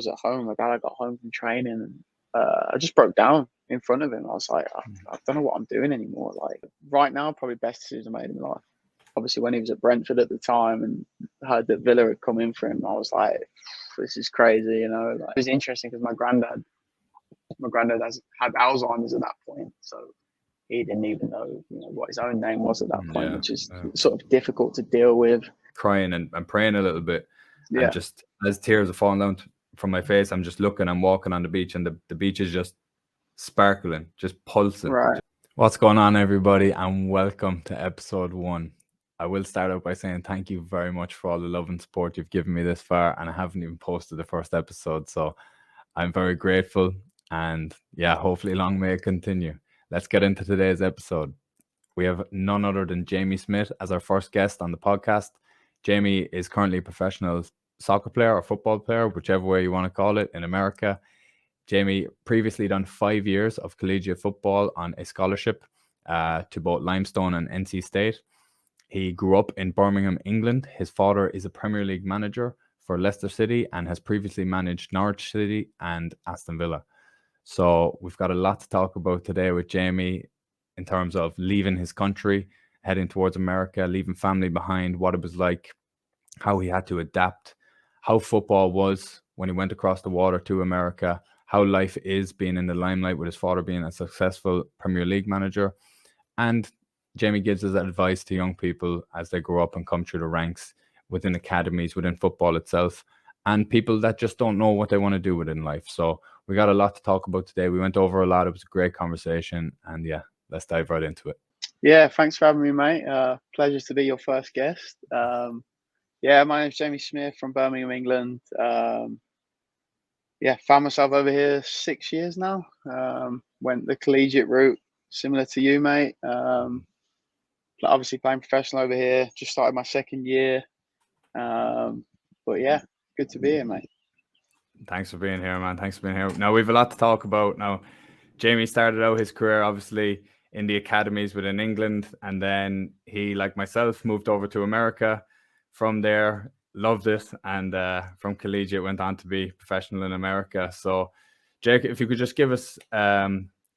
was at home. My dad got home from training, and I just broke down in front of him. I was like, I don't know what I'm doing anymore. Like right now, probably best decision I made in my life. Obviously, when he was at Brentford at the time and heard that Villa had come in for him, I was like, this is crazy, you know. Like, it was interesting because my granddad had Alzheimer's at that point, so he didn't even know, what his own name was at that point, which is sort of difficult to deal with. Crying and praying a little bit, Yeah. and just as tears are falling down from my face, I'm just I'm walking on the beach, and the beach is just sparkling, just pulsing. Right. What's going on, everybody, and welcome to episode 1. I will start out by saying thank you very much for all the love and support you've given me this far, and I haven't even posted the first episode, so I'm very grateful, and yeah, hopefully long may it continue. Let's get into today's episode. We have none other than Jamie Smith as our first guest on the podcast. Jamie is currently a professional soccer player or football player, whichever way you want to call it, in America. Jamie previously done 5 years of collegiate football on a scholarship to both Limestone and NC State. He grew up in Birmingham, England. His father is a Premier League manager for Leicester City and has previously managed Norwich City and Aston Villa. So we've got a lot to talk about today with Jamie in terms of leaving his country, heading towards America, leaving family behind, what it was like, how he had to adapt, how football was when he went across the water to America, how life is being in the limelight with his father being a successful Premier League manager. And Jamie gives his advice to young people as they grow up and come through the ranks within academies, within football itself, and people that just don't know what they want to do within life. So we got a lot to talk about today. We went over a lot. It was a great conversation. And yeah, let's dive right into it. Yeah, thanks for having me, mate. Pleasure to be your first guest. Yeah, my name's Jamie Smith from Birmingham, England. Yeah, found myself over here 6 years now. Went the collegiate route, similar to you, mate. Obviously playing professional over here. Just started my second year. But yeah, good to be here, mate. Thanks for being here, man. Thanks for being here. Now, we have a lot to talk about. Now, Jamie started out his career, obviously, in the academies within England. And then he, like myself, moved over to America. From there, loved it. And from collegiate, went on to be professional in America. So, Jake, if you could just give us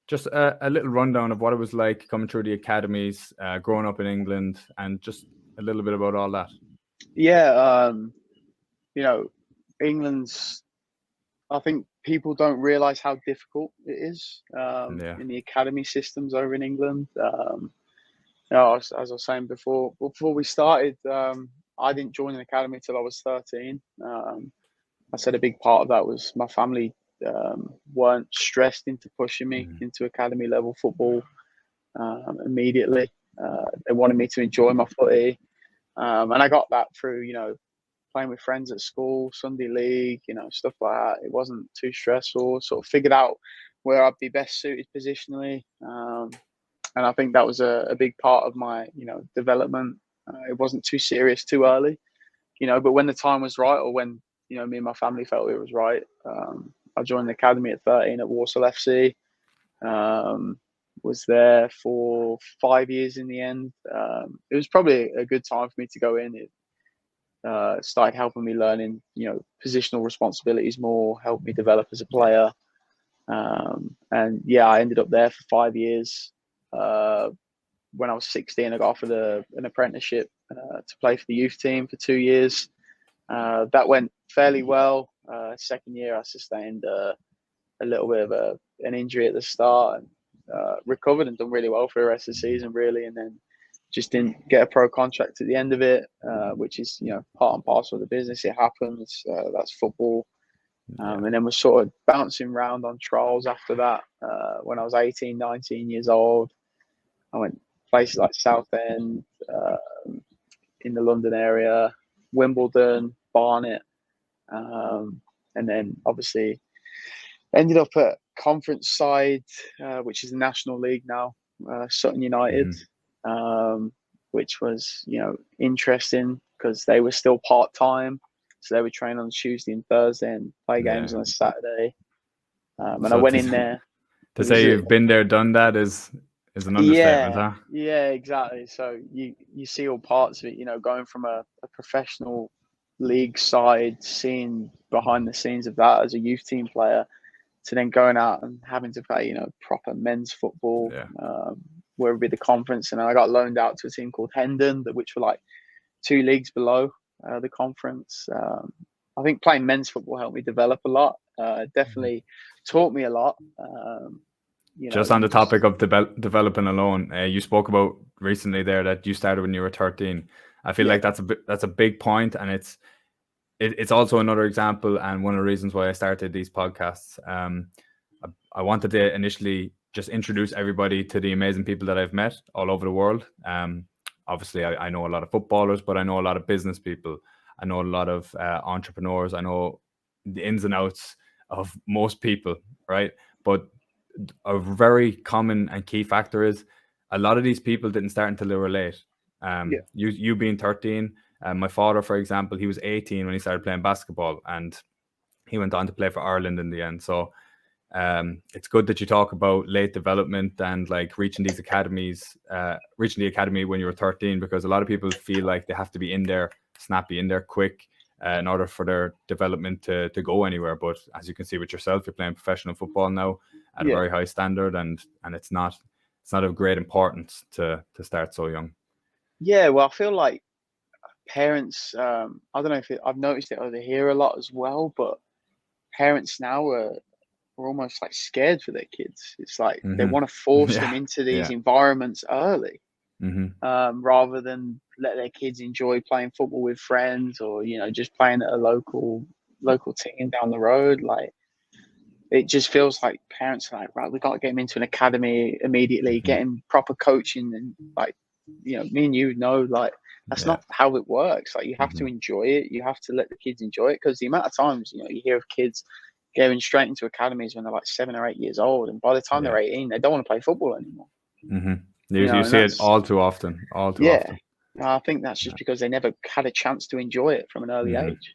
just a little rundown of what it was like coming through the academies, growing up in England, and just a little bit about all that. Yeah, England's, I think people don't realise how difficult it is in the academy systems over in England. As I was saying before we started, I didn't join an academy till I was 13. I said a big part of that was my family weren't stressed into pushing me into academy level football immediately. They wanted me to enjoy my footy, and I got that through, playing with friends at school, Sunday league, stuff like that. It wasn't too stressful. Sort of figured out where I'd be best suited positionally, and I think that was a big part of my, development. It wasn't too serious too early, but when the time was right, or when, me and my family felt it was right, I joined the academy at 13 at Walsall FC. Was there for 5 years in the end. It was probably a good time for me to go in. It started helping me learning, positional responsibilities more, helped me develop as a player. And yeah, I ended up there for 5 years. When I was 16, I got offered an apprenticeship to play for the youth team for 2 years. That went fairly well. Second year, I sustained a little bit of an injury at the start, and recovered and done really well for the rest of the season, really. And then just didn't get a pro contract at the end of it, which is, part and parcel of the business. It happens. That's football. And then was sort of bouncing around on trials after that. When I was 18, 19 years old, I went places like Southend, in the London area, Wimbledon, Barnet, and then obviously ended up at conference side, which is the National League now, Sutton United, which was, interesting because they were still part-time. So they would train on Tuesday and Thursday and play games on a Saturday. And so I went in there. To say you've been there, done that is an understatement, huh? Yeah, exactly. So you see all parts of it, going from a professional league side, seeing behind the scenes of that as a youth team player, to then going out and having to play, proper men's football, Yeah. where it would be the conference. And then I got loaned out to a team called Hendon, which were like 2 leagues below the conference. I think playing men's football helped me develop a lot. Definitely taught me a lot. Just on the topic of developing alone, you spoke about recently there that you started when you were 13. I feel like that's a big point, and it's also another example and one of the reasons why I started these podcasts. I wanted to initially just introduce everybody to the amazing people that I've met all over the world. Obviously, I know a lot of footballers, but I know a lot of business people. I know a lot of entrepreneurs. I know the ins and outs of most people, right? But a very common and key factor is a lot of these people didn't start until they were late. You being 13, my father, for example, he was 18 when he started playing basketball, and he went on to play for Ireland in the end. So it's good that you talk about late development and like reaching these academies, reaching the academy when you were 13, because a lot of people feel like they have to be in there snappy, in there quick, in order for their development to go anywhere. But as you can see with yourself, you're playing professional football now at a very high standard, and it's not of great importance to start so young. Yeah, well, I feel like parents, I don't know if I've noticed it over here a lot as well, but parents now are almost like scared for their kids. It's like they want to force them into these environments early, rather than let their kids enjoy playing football with friends, or just playing at a local team down the road. Like, it just feels like parents are like, right, we got to get him into an academy immediately, get him proper coaching, and like, me and like, that's not how it works. Like, you have to enjoy it. You have to let the kids enjoy it, because the amount of times you hear of kids going straight into academies when they're like 7 or 8 years old, and by the time they're 18, they don't want to play football anymore. You see it all too often. Often. I think that's just because they never had a chance to enjoy it from an early age.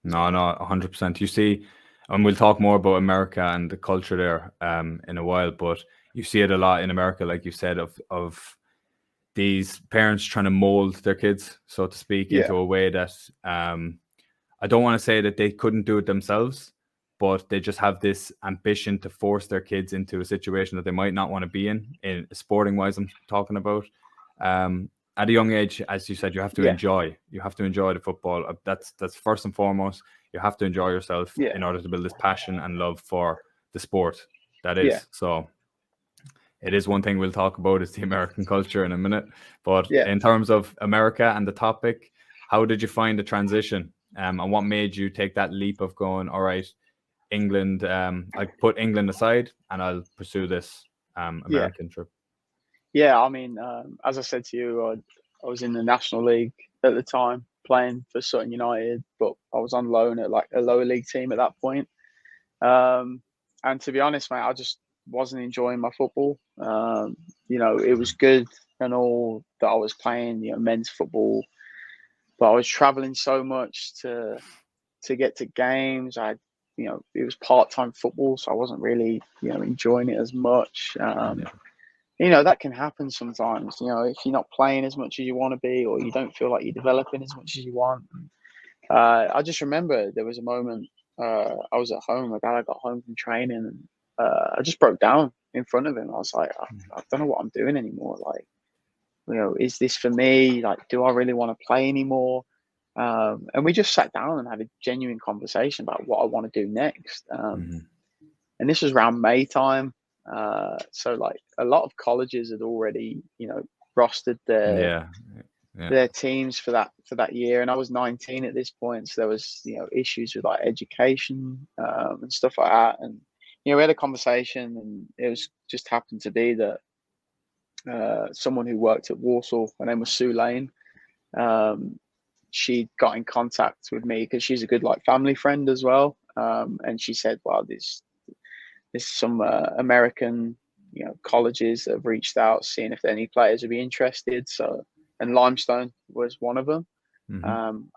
No, 100%. You see, and we'll talk more about America and the culture there in a while, but you see it a lot in America, like you said, of these parents trying to mold their kids, so to speak, into a way that I don't want to say that they couldn't do it themselves, but they just have this ambition to force their kids into a situation that they might not want to be in sporting wise, I'm talking about. At a young age, as you said, you have to enjoy. You have to enjoy the football. That's first and foremost. You have to enjoy yourself in order to build this passion and love for the sport. That is so. It is one thing we'll talk about is the American culture in a minute. But in terms of America and the topic, how did you find the transition? And what made you take that leap of going, all right, England, I put England aside and I'll pursue this American trip? Yeah, I mean, as I said to you, I was in the National League at the time, playing for Sutton United, but I was on loan at like a lower league team at that point. And to be honest, mate, I just wasn't enjoying my football. It was good and all that I was playing, men's football, but I was traveling so much to get to games. It was part-time football, so I wasn't really, enjoying it as much. That can happen sometimes, if you're not playing as much as you want to be, or you don't feel like you're developing as much as you want. I just remember there was a moment, I was at home, my dad got home from training, and I just broke down in front of him. I was like, I don't know what I'm doing anymore. Like, is this for me? Like, do I really want to play anymore? And we just sat down and had a genuine conversation about what I want to do next. And this was around May time. So like a lot of colleges had already, rostered their teams for that year, and I was 19 at this point, so there was issues with like education and stuff like that. And we had a conversation, and it was just happened to be that someone who worked at Warsaw, her name was Sue Lane, she got in contact with me because she's a good like family friend as well, and she said, well, there's some American colleges that have reached out, seeing if any players would be interested. So, and Limestone was one of them.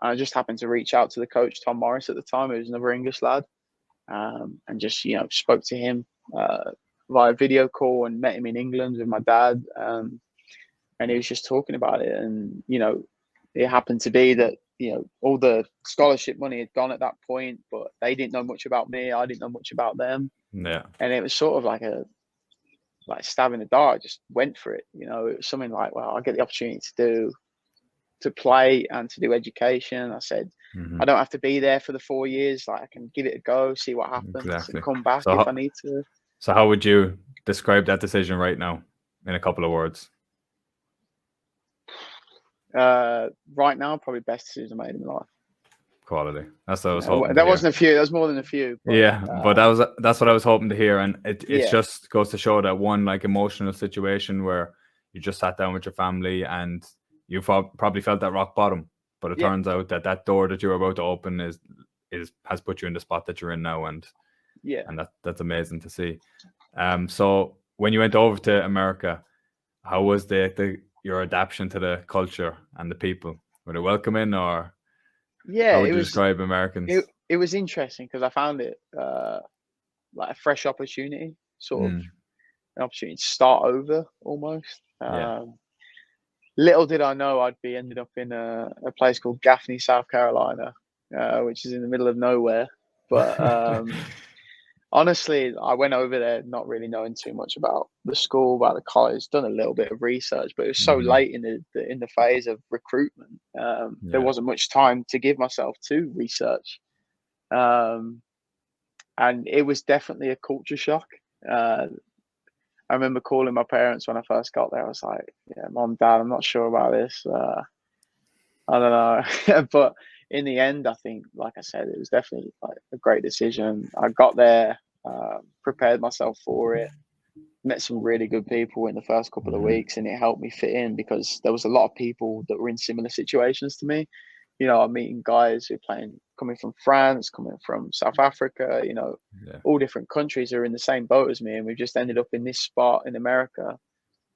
I just happened to reach out to the coach, Tom Morris, at the time, who was another English lad, and just spoke to him via video call, and met him in England with my dad, and he was just talking about it. And it happened to be that all the scholarship money had gone at that point, but they didn't know much about me. I didn't know much about them. Yeah. And it was sort of like a stab in the dark. I just went for it. It was something like, well, I get the opportunity to play and to do education. I said, I don't have to be there for the 4 years. Like, I can give it a go, see what happens, and come back if I need to. So how would you describe that decision right now in a couple of words? Right now, probably best decision I made in my life. Quality. That's what I was hoping. That wasn't a few. That was more than a few. But, but that's what I was hoping to hear, and it just goes to show that one emotional situation where you just sat down with your family and you probably felt that rock bottom, but it turns out that door that you're about to open has put you in the spot that you're in now, and that's amazing to see. So when you went over to America, how was your adaptation to the culture and the people? Were they welcoming, or how would you describe Americans? It was interesting because I found it like a fresh opportunity, sort of an opportunity to start over almost. Little did I know I'd be ended up in a place called Gaffney, South Carolina, which is in the middle of nowhere. But honestly, I went over there not really knowing too much about the school, about the college. Done a little bit of research, but it was so late in the phase of recruitment. There wasn't much time to give myself to research, and it was definitely a culture shock. I remember calling my parents when I first got there. I was like, "Yeah, Mom, Dad, I'm not sure about this. I don't know." But in the end, I think, like I said, it was definitely like a great decision. I got there, prepared myself for it, met some really good people in the first couple of weeks, and it helped me fit in because there was a lot of people that were in similar situations to me. I'm meeting guys who are coming from France, coming from South Africa, all different countries are in the same boat as me. And we've just ended up in this spot in America.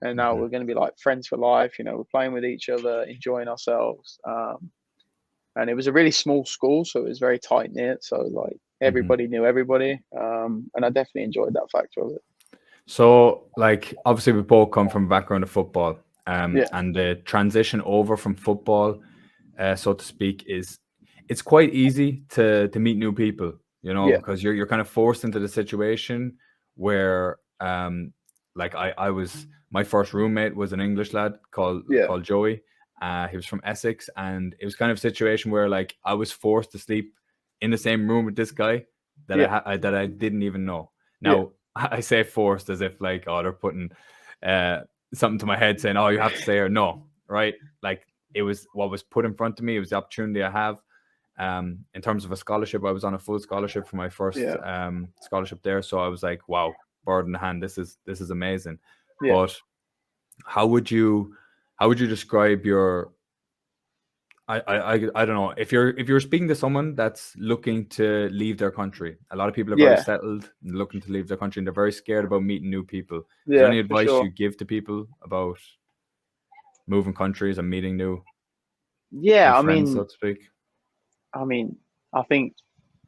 And now we're going to be like friends for life. We're playing with each other, enjoying ourselves. And it was a really small school, so it was very tight knit. So like everybody knew everybody. And I definitely enjoyed that factor of it. So like, obviously we both come from a background of football. And the transition over from football, so to speak, it's quite easy to meet new people, because you're kind of forced into the situation where like I was, my first roommate was an English lad called Joey. He was from Essex, and it was kind of a situation where like I was forced to sleep in the same room with this guy that I didn't even know. Now I say forced as if like, oh, they're putting something to my head saying, oh, you have to stay, or no, right? Like, it was what was put in front of me. It was the opportunity I have. In terms of a scholarship, I was on a full scholarship for my first scholarship there. So I was like, wow, bird in the hand. This is amazing. But how would you describe your? I don't know, if you're speaking to someone that's looking to leave their country. A lot of people are very settled and looking to leave their country, and they're very scared about meeting new people. Is there any advice you give to people about moving countries and meeting new friends, so to speak? I think,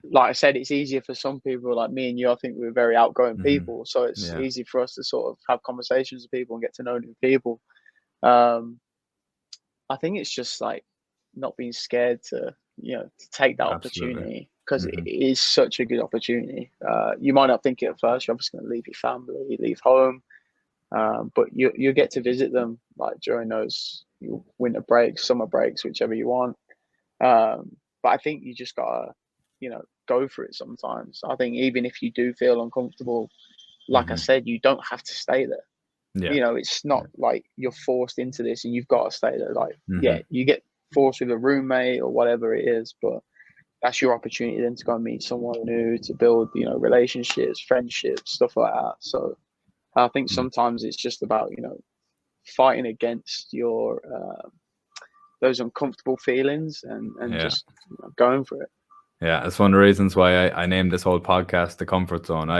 like I said, it's easier for some people like me and you. I think we're very outgoing people, so it's easy for us to sort of have conversations with people and get to know new people. I think it's just like not being scared to take that opportunity, because it is such a good opportunity. You might not think it at first. You're obviously going to leave your family, leave home, but you get to visit them like during those winter breaks, summer breaks, whichever you want. But I think you just gotta go for it sometimes. I think even if you do feel uncomfortable, like I said, you don't have to stay there. It's not like you're forced into this and you've got to stay there. Like you get forced with a roommate or whatever it is, but that's your opportunity then to go and meet someone new, to build relationships, friendships, stuff like that. So I think sometimes it's just about fighting against your those uncomfortable feelings and just going for it. Yeah, it's one of the reasons why I named this whole podcast The Comfort Zone.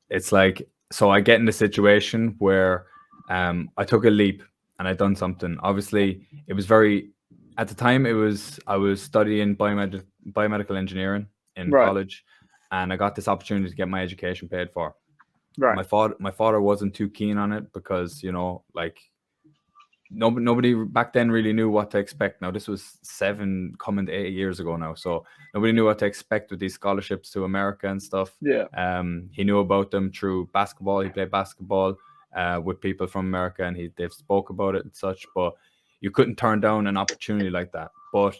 It's like, so I get in the situation where I took a leap and I'd done something. Obviously, it was at the time I was studying biomedical engineering in college, and I got this opportunity to get my education paid for. My father wasn't too keen on it because, like, nobody back then really knew what to expect. Now this was 7 coming to 8 years ago now, so nobody knew what to expect with these scholarships to America and stuff. He knew about them through basketball. He played basketball with people from America, and they've spoke about it and such, but you couldn't turn down an opportunity like that. But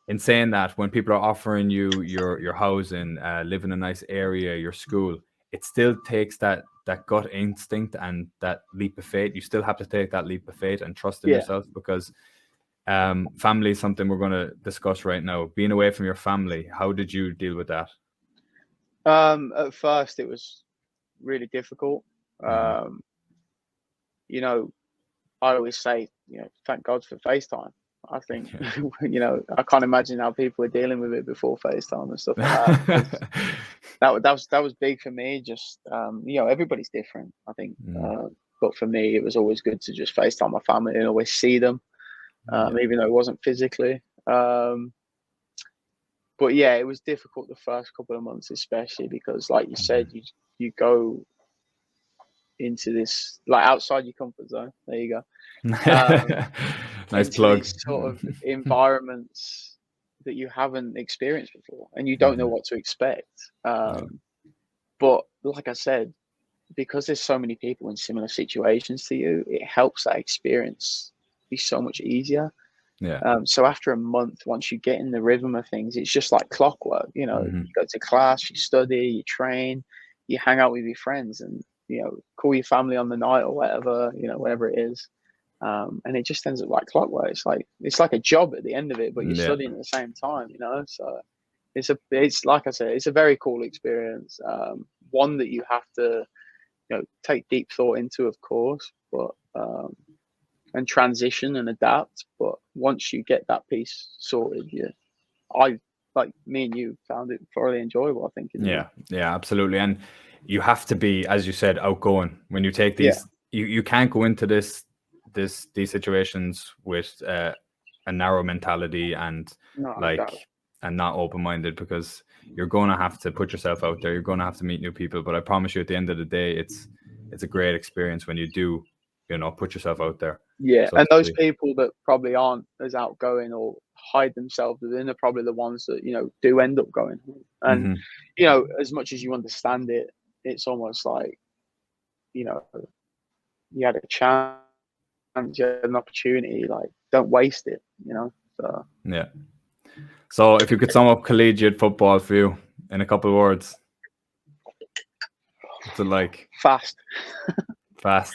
in saying that, when people are offering you your housing, live in a nice area, your school, it still takes that gut instinct and that leap of faith. You still have to take that leap of faith and trust in yourself, because family is something we're going to discuss right now. Being away from your family, how did you deal with that? At first, it was really difficult. You know, I always say, thank God for FaceTime. I think, I can't imagine how people were dealing with it before FaceTime and stuff like that. that was big for me. Just, everybody's different, I think. But for me, it was always good to just FaceTime my family and always see them, even though it wasn't physically. But yeah, it was difficult the first couple of months, especially because, like you said, you go into this, like, outside your comfort zone. There you go. Nice plug. These sort of environments that you haven't experienced before, and you don't know what to expect. But like I said, because there's so many people in similar situations to you, it helps that experience be so much easier. So after a month, once you get in the rhythm of things, it's just like clockwork. You go to class, you study, you train, you hang out with your friends, and call your family on the night or whatever, whatever it is. And it just ends up like clockwork. It's like a job at the end of it, but you're studying at the same time, So it's like I said, it's a very cool experience. One that you have to, take deep thought into, of course, but and transition and adapt. But once you get that piece sorted, I, like me and you, found it thoroughly enjoyable, I think. Yeah, absolutely. And you have to be, as you said, outgoing when you take these. You can't go into these situations with a narrow mentality and not open-minded, because you're going to have to put yourself out there. You're going to have to meet new people. But I promise you, at the end of the day, it's a great experience when you do, put yourself out there. Yeah, and those people that probably aren't as outgoing or hide themselves within are probably the ones that, do end up going. And, as much as you understand it, it's almost like, you had a chance, you had an opportunity, like, don't waste it, So. Yeah. So if you could sum up collegiate football for you in a couple of words, what's it like? Fast. I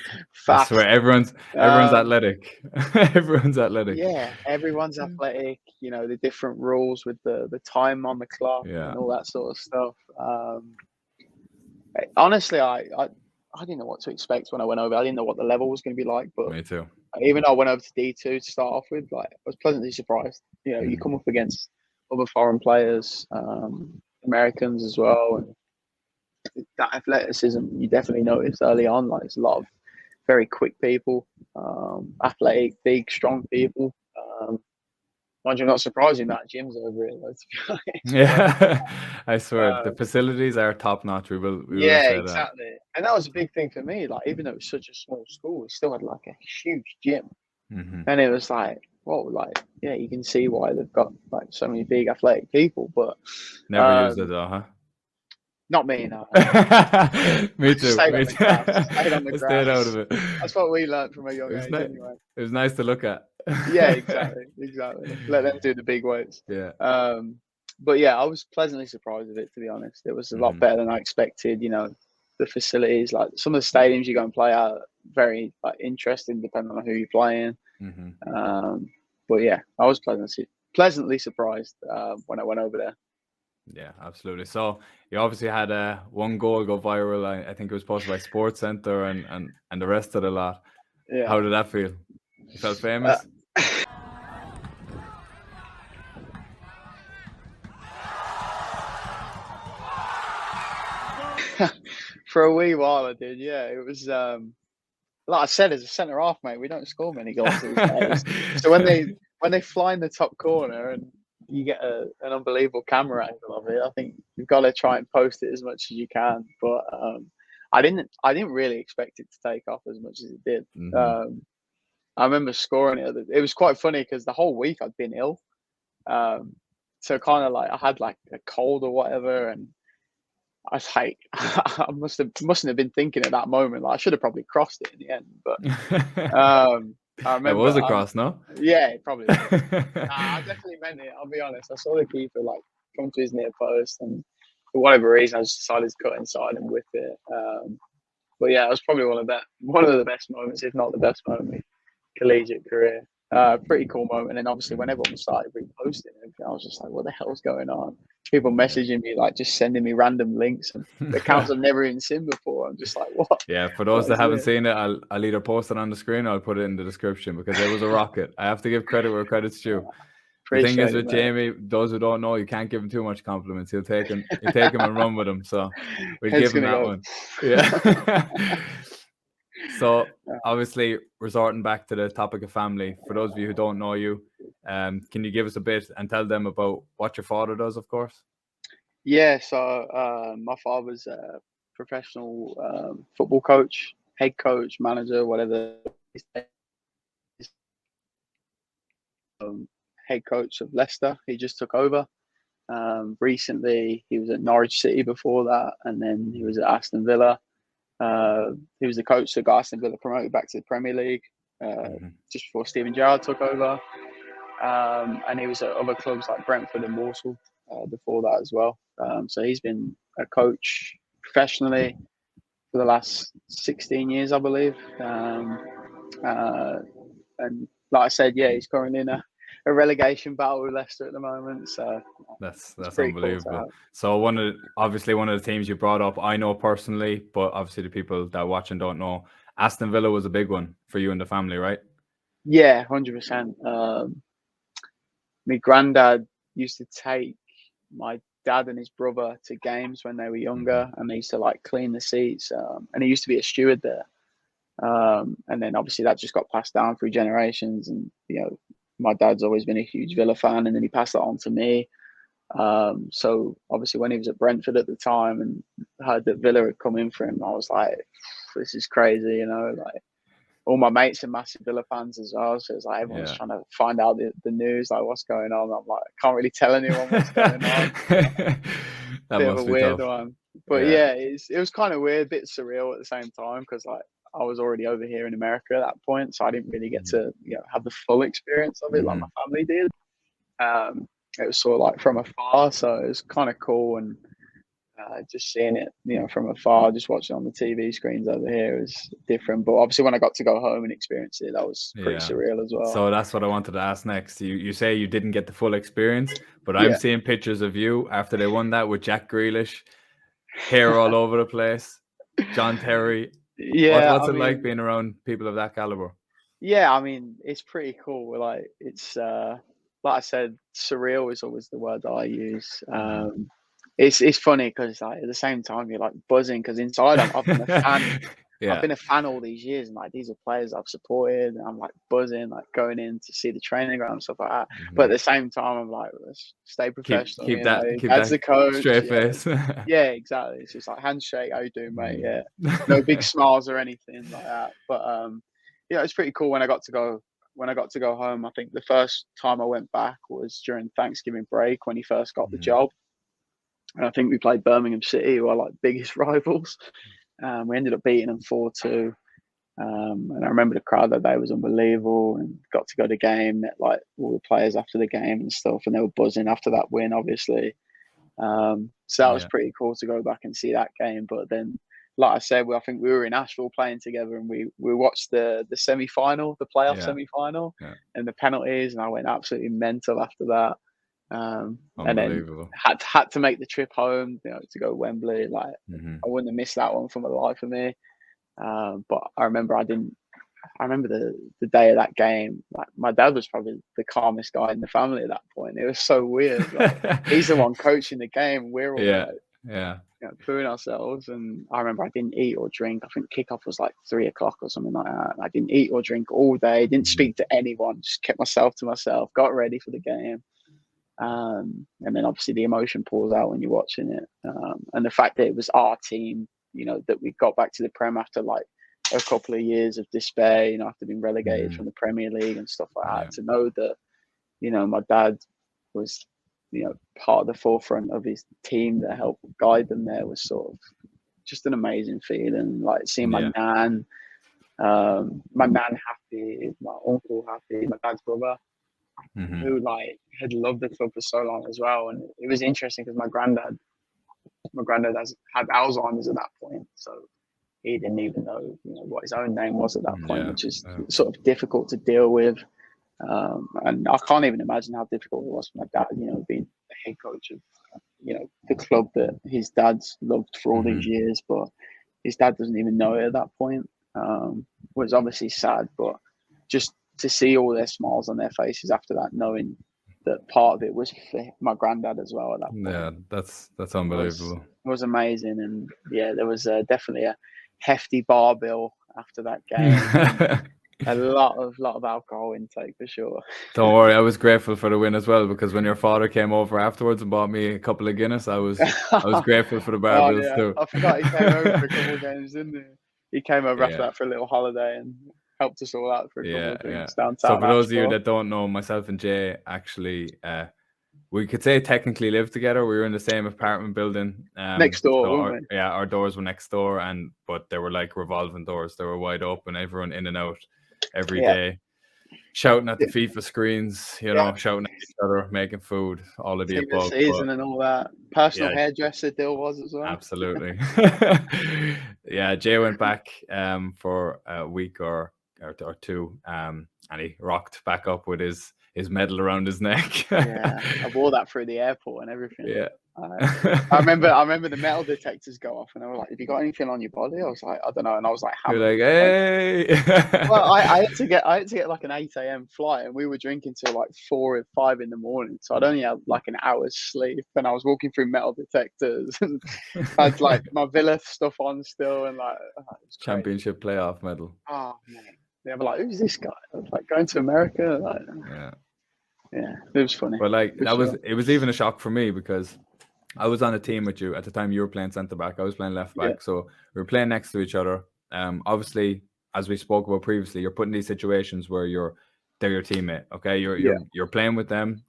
swear, everyone's athletic. Everyone's athletic. Yeah, everyone's athletic. The different rules with the time on the clock and all that sort of stuff. Honestly, I didn't know what to expect when I went over. I didn't know what the level was going to be like. But me too. Even though I went over to D2 to start off with, I was pleasantly surprised. You come up against other foreign players, Americans as well, and that athleticism you definitely notice early on. There's a lot of very quick people, athletic, big, strong people. Mind you, not surprising that gym's over here, though, to be honest. Yeah, I swear the facilities are top notch. We will say exactly. That. And that was a big thing for me. Even though it was such a small school, we still had a huge gym, and it was you can see why they've got so many big athletic people. But never used it though, huh? Not me, no. Me too. Stayed on the grass. Stayed out of it. That's what we learned from a young age, anyway. It was nice to look at. Yeah, exactly. Let them do the big weights. Yeah. But yeah, I was pleasantly surprised with it, to be honest. It was a lot better than I expected. The facilities, some of the stadiums you go and play are very interesting, depending on who you're playing. But yeah, I was pleasantly surprised when I went over there. Yeah, absolutely. So you obviously had one goal go viral. I think it was posted by Sports Center and the rest of the lot. Yeah. How did that feel? You felt famous? For a wee while I did, yeah. It was like I said, as a centre half, mate, we don't score many goals these days. So when they fly in the top corner and you get an unbelievable camera angle of it, I think you've got to try and post it as much as you can. But I didn't really expect it to take off as much as it did. I remember scoring it. It was quite funny because the whole week I'd been ill. So kind of like I had like a cold or whatever, and I was like, I mustn't have been thinking at that moment. Like I should have probably crossed it in the end, but I It remember, was a cross, no? yeah, it probably was. I definitely meant it. I'll be honest. I saw the keeper like come to his near post, and for whatever reason, I just decided to cut inside and whip it. But yeah, it was probably one of the best moments, if not the best moment, of my collegiate career. Pretty cool moment. And obviously, when everyone started reposting everything, I was just like, "What the hell's going on?" People messaging me, like just sending me random links and accounts I've never even seen before. I'm just like, "What?" Yeah, for those that haven't seen it, I'll either post it on the screen or I'll put it in the description because it was a rocket. I have to give credit where credit's due. The thing is with Jamie, those who don't know, you can't give him too much compliments. He'll take him and run with him. So we'll give him that one. Yeah. So obviously, resorting back to the topic of family, for those of you who don't know you, can you give us a bit and tell them about what your father does, of course? Yeah, so my father's a professional football coach, head coach, manager, whatever. Head coach of Leicester. He just took over. Recently, he was at Norwich City before that, and then he was at Aston Villa. He was the coach that got Aston Villa promoted back to the Premier League just before Steven Gerrard took over. And he was at other clubs like Brentford and Walsall before that as well. So he's been a coach professionally for the last 16 years, I believe. And like I said, yeah, he's currently in a relegation battle with Leicester at the moment. So that's unbelievable. Cool. So one of the teams you brought up, I know personally, but obviously the people that watch and don't know, Aston Villa was a big one for you and the family, right? Yeah, 100%. My granddad used to take my dad and his brother to games when they were younger, and they used to like clean the seats. And he used to be a steward there. And then obviously that just got passed down through generations. And my dad's always been a huge Villa fan, and then he passed that on to me. So obviously when he was at Brentford at the time and heard that Villa had come in for him, I was like, this is crazy, like all my mates are massive Villa fans as well. So it's like everyone's trying to find out the news, like what's going on. I'm like, I can't really tell anyone what's going on. That bit must of a be weird tough. one. But yeah, it was kind of weird, a bit surreal at the same time, because like I was already over here in America at that point, so I didn't really get to have the full experience of it like my family did. It was sort of like from afar, so it was kind of cool, and just seeing it, from afar, just watching on the TV screens over here was different. But obviously, when I got to go home and experience it, that was pretty surreal as well. So that's what I wanted to ask next. You say you didn't get the full experience, but I'm seeing pictures of you after they won that with Jack Grealish, hair all over the place, John Terry. Yeah, what's it like being around people of that caliber? Yeah, I mean, it's pretty cool. Like it's like I said, surreal is always the word that I use. It's funny because like at the same time you're like buzzing because inside I've been a fan. I've been a fan all these years, and like these are players I've supported, and I'm like buzzing, like going in to see the training ground and stuff like that. But at the same time, I'm like, let's stay professional. Keep that's the coach. Straight face. Yeah, exactly. It's just like handshake, how you doing, mate? Yeah, no big smiles or anything like that. But it's pretty cool when I got to go home. I think the first time I went back was during Thanksgiving break when he first got the job. And I think we played Birmingham City, who are like biggest rivals. We ended up beating them 4-2. And I remember the crowd that day was unbelievable, and got to go to the game, met like all the players after the game and stuff, and they were buzzing after that win, obviously. So that was pretty cool to go back and see that game. But then, like I said, I think we were in Asheville playing together, and we watched the semi-final, the playoff semi-final, and the penalties, and I went absolutely mental after that. And then had to make the trip home, to go to Wembley. Like I wouldn't have missed that one for the life of me. But I remember the day of that game. Like my dad was probably the calmest guy in the family at that point. It was so weird. Like, he's the one coaching the game. We're all booing ourselves. And I remember I didn't eat or drink. I think kickoff was like 3:00 or something like that. I didn't eat or drink all day. Didn't speak to anyone. Just kept myself to myself. Got ready for the game. And then obviously the emotion pours out when you're watching it. And the fact that it was our team, that we got back to the Prem after like a couple of years of despair, you know, after being relegated from the Premier League and stuff like that, to know that, you know, my dad was, you know, part of the forefront of his team that helped guide them there was sort of just an amazing feeling. Like seeing my nan happy, my uncle happy, my dad's brother, who like had loved the club for so long as well. And it was interesting because my granddad had Alzheimer's at that point, so he didn't even know, you know, what his own name was at that point, which is sort of difficult to deal with. And I can't even imagine how difficult it was for my dad, you know, being the head coach of, you know, the club that his dad's loved for all these years, but his dad doesn't even know it at that point. Was obviously sad, but just to see all their smiles on their faces after that, knowing that part of it was for my granddad as well at that point. Yeah, that's unbelievable. It was amazing, and yeah, there was definitely a hefty bar bill after that game. A lot of alcohol intake for sure. Don't worry, I was grateful for the win as well, because when your father came over afterwards and bought me a couple of Guinness, I was grateful for the bar bills too. I forgot he came over for a couple of games, didn't he? He came over after that for a little holiday and helped us all out for a couple of drinks downtown. So for those of you that don't know, myself and Jay actually, we could say technically lived together. We were in the same apartment building. Next door, weren't we? Yeah, our doors were next door, but they were like revolving doors. They were wide open, everyone in and out every day, shouting at the FIFA screens, you know, shouting at each other, making food, all of the above. Season and all that. Personal hairdresser deal was as well. Absolutely. Yeah, Jay went back for a week or two, and he rocked back up with his medal around his neck. I wore that through the airport and everything. Yeah. I remember the metal detectors go off and they were like, "Have you got anything on your body?" I was like, "I don't know," and I was like, "You're like, hey." Well, I had to get like an 8 a.m. flight, and we were drinking till like 4 or 5 in the morning, so I'd only had like an hour's sleep, and I was walking through metal detectors and had like my Villa stuff on still, and like championship playoff medal. Oh man, they were like, "Who's this guy?" I was like, "Going to America?" Like, yeah, it was funny. But like it was even a shock for me, because I was on a team with you at the time. You were playing centre back, I was playing left back, so we were playing next to each other. Obviously, as we spoke about previously, you're put in these situations where they're your teammate. Okay, you're playing with them.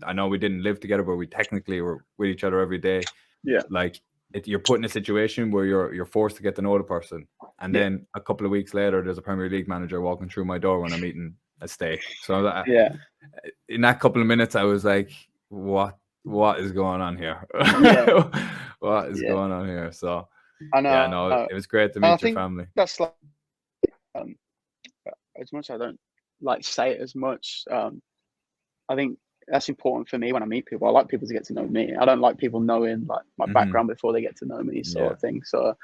I know we didn't live together, but we technically were with each other every day. Yeah, like you're put in a situation where you're forced to get to know the person, and then a couple of weeks later, there's a Premier League manager walking through my door when I'm eating a steak. So in that couple of minutes, I was like, what is going on here? What is going on here? So I know, it was great to meet your family. That's like as much as I don't like say it as much, I think that's important for me when I meet people. I like people to get to know me. I don't like people knowing like my background before they get to know me, sort of thing. So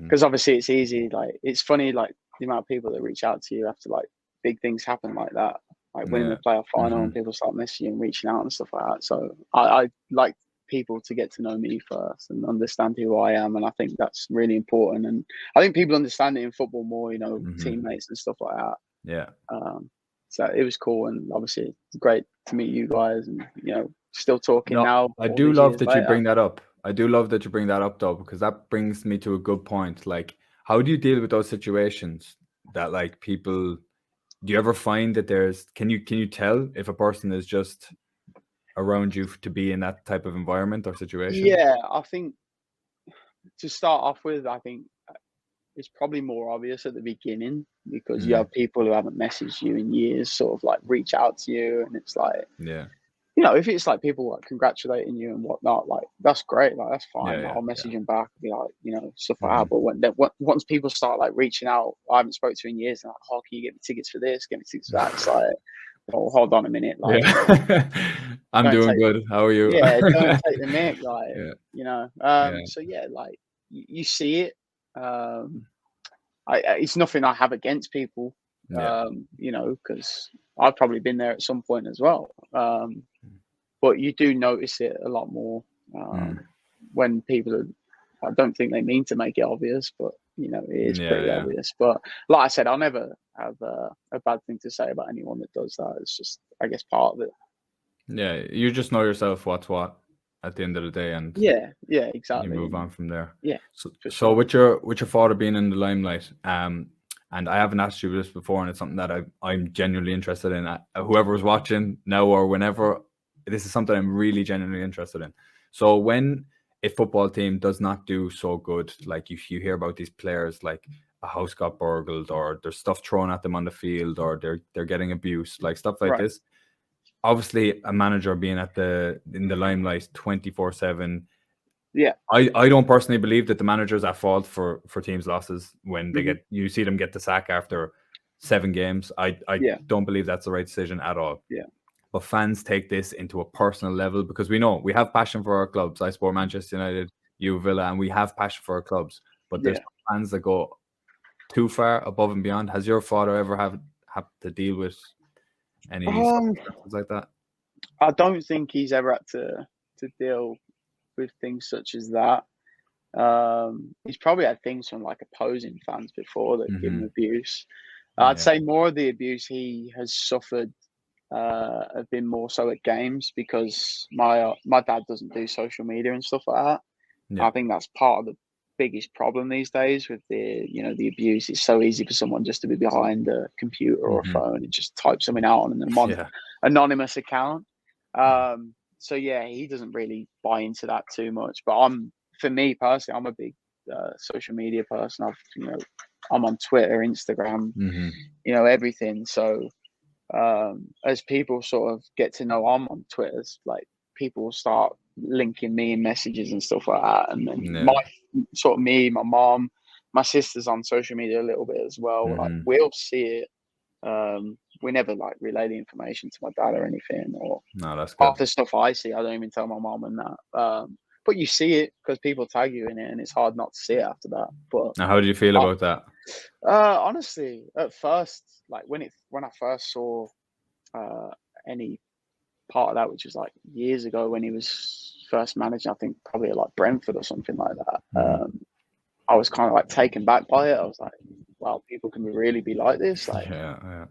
because obviously it's easy, like it's funny, like the amount of people that reach out to you after like big things happen like that, like winning the playoff final, and people start messaging you and reaching out and stuff like that. So I like people to get to know me first and understand who I am, and I think that's really important. And I think people understand it in football more, you know, teammates and stuff like that. Yeah. So it was cool, and obviously it's great to meet you guys, and you know, still talking now. I do love that you bring that up. I do love that you bring that up, though, because that brings me to a good point. Like, how do you deal with those situations that like people? Do you ever find that can you tell if a person is just around you to be in that type of environment or situation? Yeah, I think to start off with, I think it's probably more obvious at the beginning, because you have people who haven't messaged you in years sort of like reach out to you, and it's like, you know, if it's like people like congratulating you and whatnot, like that's great, like that's fine. I'll message them back and be like, you know, stuff like that. But once people start like reaching out, I haven't spoke to you in years, and like, "Oh, can you get me tickets for this? Get me tickets for that?" It's like, well, hold on a minute, like I'm doing good. How are you? Yeah, don't take the mic, like you know. So yeah, like you see it. It's nothing I have against people, you know, because I've probably been there at some point as well. But you do notice it a lot more when people I don't think they mean to make it obvious, but you know, it is pretty obvious. But like I said, I'll never have a bad thing to say about anyone that does that. It's just, I guess, part of it. Yeah, you just know yourself what's what, at the end of the day, and Yeah, you exactly. move on from there. Yeah, So, for so sure. with your father being in the limelight, and I haven't asked you this before, and it's something that I'm genuinely interested in. Whoever's watching now or whenever, this is something I'm really genuinely interested in. So when a football team does not do so good, like you hear about these players, like a house got burgled, or there's stuff thrown at them on the field, or they're getting abused, like stuff like Right. this. Obviously, a manager being in the limelight 24/7. Yeah. I don't personally believe that the manager's at fault for teams' losses when they Mhm. you see them get the sack after 7 games. I Yeah. don't believe that's the right decision at all. Yeah. But fans take this into a personal level because we know we have passion for our clubs. I support Manchester United, you Villa, and we have passion for our clubs. But there's Yeah. fans that go too far above and beyond. Has your father ever have to deal with any Um, circumstances like that? I don't think he's ever had to deal with things such as that. He's probably had things from like opposing fans before that give him Mm-hmm. abuse. I'd Yeah. say more of the abuse he has suffered have been more so at games because my dad doesn't do social media and stuff like that. Yeah. I think that's part of the biggest problem these days with the abuse. It's so easy for someone just to be behind a computer or a Mm-hmm. phone and just type something out on an Yeah. anonymous account. So yeah, he doesn't really buy into that too much. But for me personally, I'm a big social media person. I'm on Twitter, Instagram, Mm-hmm. everything. So as people sort of get to know I'm on Twitter, like people will start linking me in messages and stuff like that. And then Yeah. my mom, my sister's on social media a little bit as well. Like Mm-hmm. we'll see it. We never like relay the information to my dad or anything, or No, that's half good. the stuff I see, I don't even tell my mom and that. But you see it because people tag you in it, and it's hard not to see it after that. But Now, how do you feel about that? honestly, at first, like when I first saw uh, any part of that, which was like years ago when he was first managing, I think probably like Brentford or something like that. Mm-hmm. I was kind of like taken back by it. I was like, wow, people can really be like this. Like, Yeah.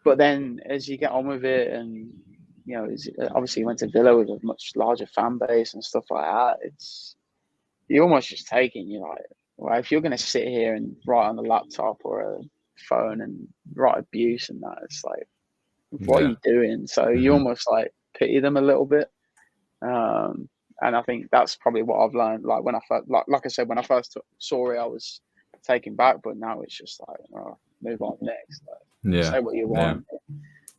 but then as you get on with it, and obviously he went to Villa with a much larger fan base and stuff like that. You almost just take it. And you're like, well, if you're going to sit here and write on a laptop or a phone and write abuse and that, it's like, what are Yeah. you doing? So you Mm-hmm. almost like pity them a little bit. And I think that's probably what I've learned. Like when I first, like I said, when I first saw it, I was taken back, but now it's just like, oh, move on next. Like, Yeah. say what you Yeah. want.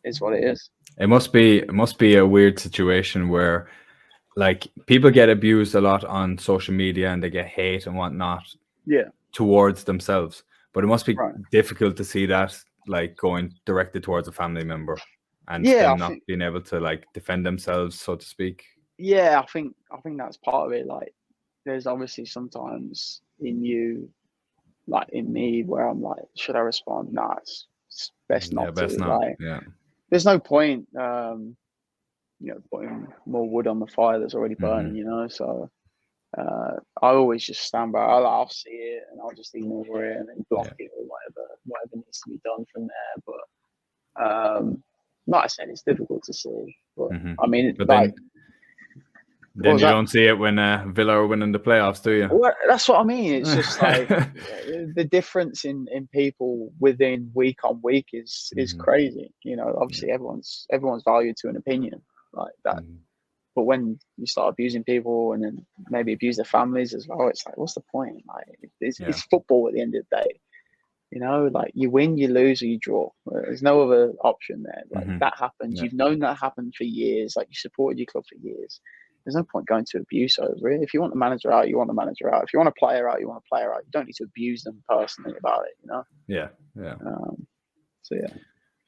It's what it is. It must be a weird situation where like people get abused a lot on social media and they get hate and whatnot Yeah. towards themselves. But it must be Right. difficult to see that like going directed towards a family member and Yeah, them I not think. being able to like defend themselves, so to speak. Yeah, I think that's part of it. Like, there's obviously sometimes like in me, where I'm like, should I respond? Nah, it's best Yeah, not to. best not. Like, Yeah. there's no point, putting more wood on the fire that's already Mm-hmm. burning. So I always just stand by. I'll see it and I'll just ignore it and then block Yeah. it or whatever needs to be done from there. But like I said, it's difficult to see. But Mm-hmm. I mean, But like, what then was you that? don't see it when Villa are winning the playoffs, do you? Well, that's what I mean. It's just like the difference in people within week on week is Mm-hmm. crazy. Yeah. Obviously everyone's valued to an opinion like that. Mm-hmm. But when you start abusing people and then maybe abuse their families as well, it's like, what's the point? Like, Yeah. it's football at the end of the day. Like you win, you lose, or you draw. There's no other option there. Like Mm-hmm. that happens. Yeah. You've known that happened for years. Like you supported your club for years. There's no point going to abuse over it. If you want the manager out, you want the manager out. If you want a player out, you want a player out. You don't need to abuse them personally about it. Yeah. So yeah.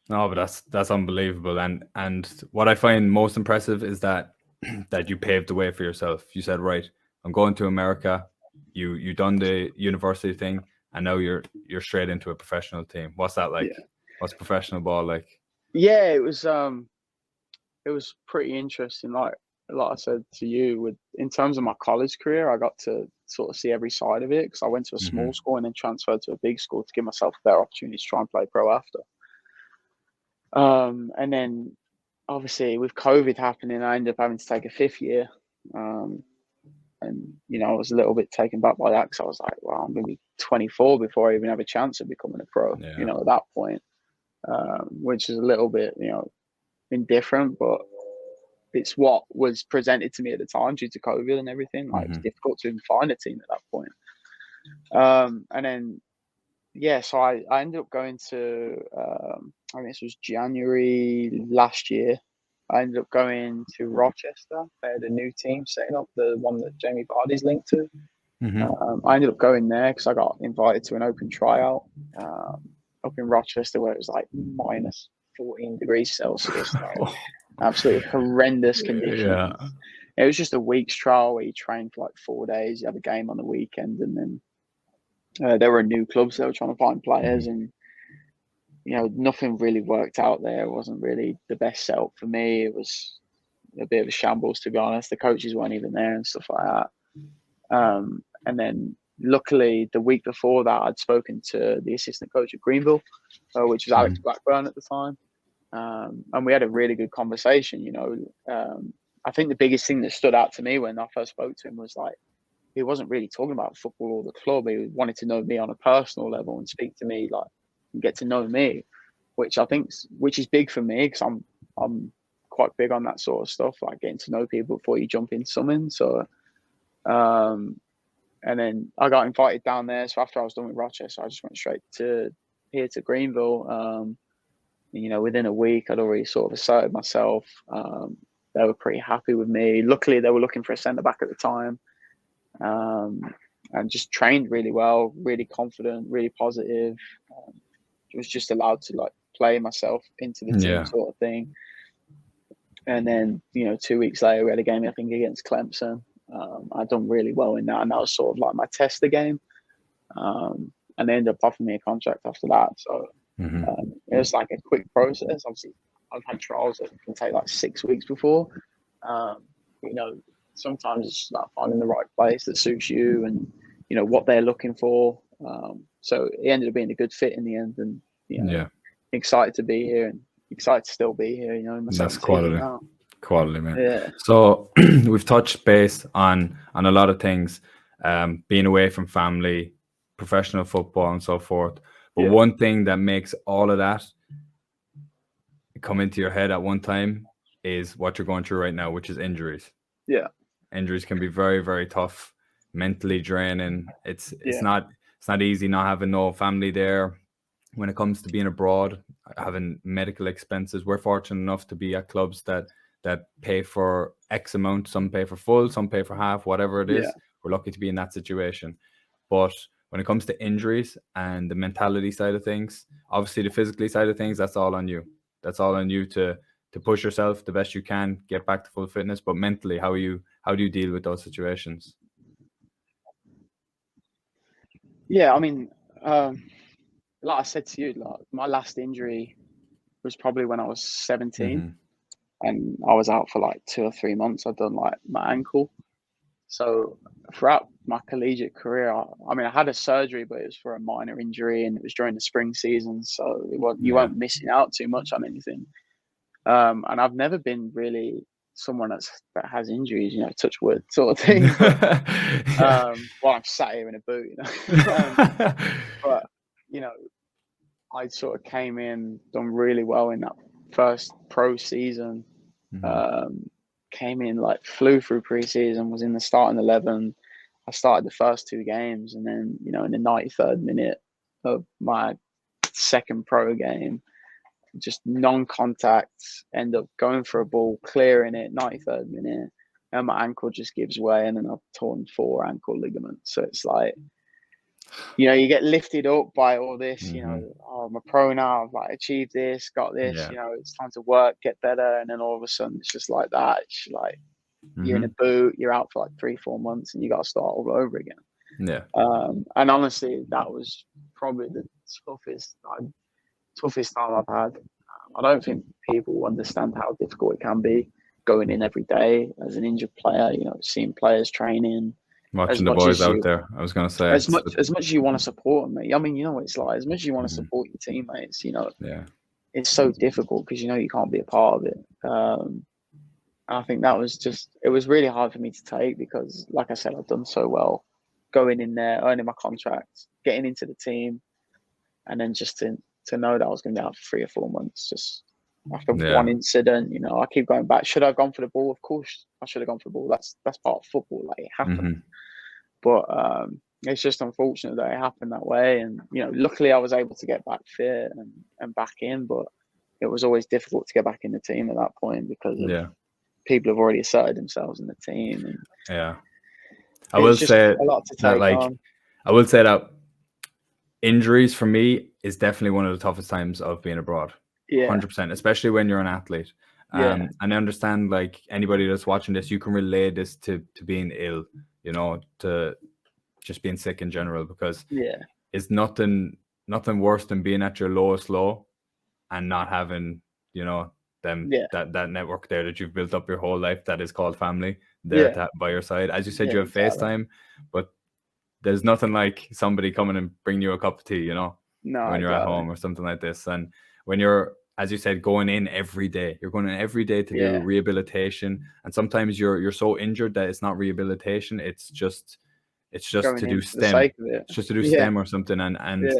No, but that's unbelievable. And what I find most impressive is that that you paved the way for yourself. You said, right, I'm going to America. You done the university thing, and now you're straight into a professional team. What's that like? Yeah. What's professional ball like? Yeah, it was pretty interesting. Like I said to you, in terms of my college career, I got to sort of see every side of it because I went to a Mm-hmm. small school and then transferred to a big school to give myself a better opportunity to try and play pro after. And then obviously with COVID happening, I ended up having to take a fifth year. And, I was a little bit taken back by that because I was like, well, I'm going to be 24 before I even have a chance of becoming a pro, at that point, which is a little bit, indifferent, but it's what was presented to me at the time due to COVID and everything. Like, it's difficult to even find a team at that point. And then, so I ended up going to, I guess it was January last year. I ended up going to Rochester. They had a new team setting up, the one that Jamie Vardy's linked to. I ended up going there because I got invited to an open tryout up in Rochester, where it was like minus 14 degrees Celsius, like absolutely horrendous conditions. Yeah. It was just a week's trial where you trained for like 4 days. You had a game on the weekend, and then there were new clubs that were trying to find players, and nothing really worked out there. It wasn't really the best setup for me. It was a bit of a shambles, to be honest. The coaches weren't even there and stuff like that. And then luckily the week before that, I'd spoken to the assistant coach at Greenville, which was Alex Blackburn at the time. And we had a really good conversation. I think the biggest thing that stood out to me when I first spoke to him was like, he wasn't really talking about football or the club. He wanted to know me on a personal level and speak to me, like, and get to know me, which is big for me, because I'm quite big on that sort of stuff, like getting to know people before you jump into something. So, and then I got invited down there. So after I was done with Rochester, I just went straight to Greenville. Within a week, I'd already sort of asserted myself. They were pretty happy with me. Luckily, they were looking for a centre back at the time. And just trained really well, really confident, really positive. Was just allowed to like play myself into the team, sort of thing. And then 2 weeks later, we had a game, I think, against Clemson. I'd done really well in that, and that was sort of like my tester game. And they ended up offering me a contract after that. So it was like a quick process. Obviously, I've had trials that can take like 6 weeks before. Sometimes it's just like finding the right place that suits you and what they're looking for. So it ended up being a good fit in the end, and excited to be here and excited to still be here. That's quality, man. Yeah. So we've touched base on a lot of things, being away from family, professional football, and so forth. But one thing that makes all of that come into your head at one time is what you're going through right now, which is injuries. Yeah. Injuries can be very, very tough, mentally draining. It's not easy not having no family there. When it comes to being abroad, having medical expenses, we're fortunate enough to be at clubs that pay for X amount. Some pay for full, some pay for half, whatever it is. We're lucky to be in that situation. But when it comes to injuries and the mentality side of things, obviously the physically side of things, that's all on you. That's all on you to push yourself the best you can, get back to full fitness. But mentally, how do you deal with those situations? Yeah, I mean, like I said to you, like my last injury was probably when I was 17, and I was out for like 2 or 3 months. I'd done like my ankle. So throughout my collegiate career, I had a surgery, but it was for a minor injury, and it was during the spring season. So you weren't missing out too much on anything. And I've never been really someone that has injuries, touch wood sort of thing. But, I'm sat here in a boot, but I sort of came in, done really well in that first pro season. Came in, like, flew through pre-season, was in the starting 11. I started the first 2 games, and then in the 93rd minute of my second pro game, just non-contact, end up going for a ball, clearing it, 93rd minute, and my ankle just gives way, and then I've torn 4 ankle ligaments. So it's like, you get lifted up by all this, I'm a pro now, I've like achieved this, got this, it's time to work, get better, and then all of a sudden it's just like that. It's like you're in a boot, you're out for like 3-4 months, and you got to start all over again. And honestly, that was probably the toughest time I've had. I don't think people understand how difficult it can be going in every day as an injured player, seeing players training, watching the boys out there. I was going to say, as much as you want to support them, mate. I mean, what it's like. As much as you want to support your teammates, it's so difficult because you can't be a part of it. I think that was it was really hard for me to take because, like I said, I've done so well going in there, earning my contract, getting into the team, and then just to know that I was going to be out for 3 or 4 months just after one Yeah. incident. I keep going back. Should I have gone for the ball? Of course, I should have gone for the ball. That's part of football. Like, it happened. But it's just unfortunate that it happened that way. And luckily I was able to get back fit and back in. But it was always difficult to get back in the team at that point because of people have already asserted themselves in the team. And yeah. I it will was just say a lot to that, take like, on. I will say that injuries for me is definitely one of the toughest times of being abroad. Yeah. 100%, especially when you're an athlete. Yeah. And I understand, like, anybody that's watching this, you can relate this to being ill, to just being sick in general, because it's nothing worse than being at your lowest low and not having, that network there that you've built up your whole life that is called family there by your side. As you said, you have FaceTime, but there's nothing like somebody coming and bringing you a cup of tea, when you're at home or something like this. And when you're, as you said, going in every day, you're going in every day to do rehabilitation. And sometimes you're so injured that it's not rehabilitation. It's just to do stem. It's just to do stem or something. And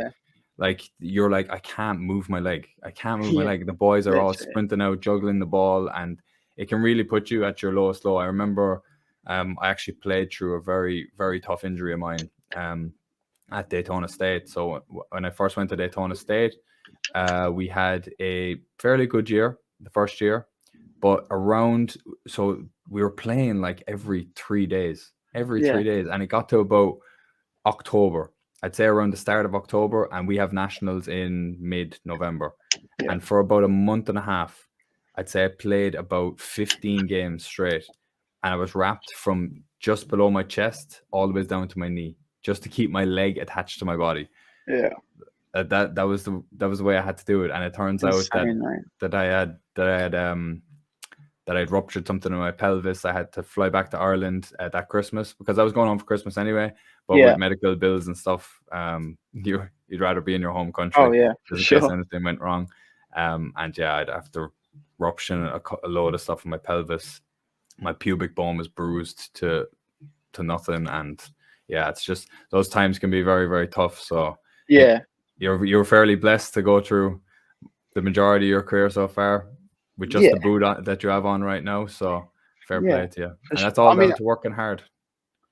like, you're like, I can't move my leg. I can't move my leg. The boys are all sprinting out, juggling the ball, and it can really put you at your lowest low. I remember I actually played through a very, very tough injury of mine at Daytona State. So when I first went to Daytona State, we had a fairly good year, the first year, but so we were playing like every 3 days, and it got to about October. I'd say around the start of October, and we have nationals in mid-November. And for about a month and a half, I'd say I played about 15 games straight, and I was wrapped from just below my chest all the way down to my knee, just to keep my leg attached to my body. Yeah. That was the way I had to do it. And it turns out that I had ruptured something in my pelvis. I had to fly back to Ireland that Christmas, because I was going home for Christmas anyway. But with medical bills and stuff, you'd rather be in your home country. Oh yeah, for sure. In case anything went wrong. And yeah, I'd have to rupture a load of stuff in my pelvis. My pubic bone was bruised to nothing, and yeah, it's just, those times can be very, very tough. So you're fairly blessed to go through the majority of your career so far with just the boot that you have on right now. So fair play to you. And that's all down to working hard.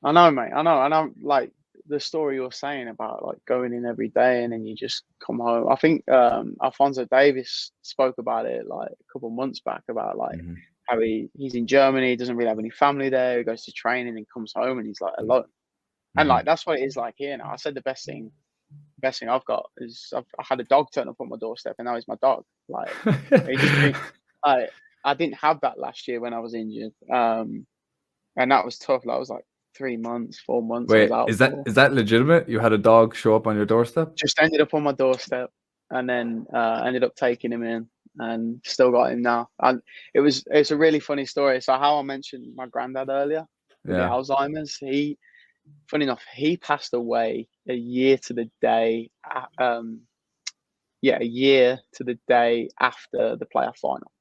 I know, mate. I know. And I'm like, the story you're saying about like going in every day and then you just come home. I think Alfonso Davis spoke about it like a couple of months back about like how he's in Germany, he doesn't really have any family there, he goes to training and comes home and he's like alone. And like, that's what it is like here now. I said the best thing I've got is I had a dog turn up on my doorstep, and now he's my dog. Like, I didn't have that last year when I was injured, and that was tough. Like, I was like 3 months, 4 months. Wait, I was out is that legitimate? You had a dog show up on your doorstep? Just ended up on my doorstep, and then ended up taking him in, and still got him now. And it's a really funny story. So how I mentioned my granddad earlier with the Alzheimer's, funny enough, he passed away a year to the day. A year to the day after the playoff final.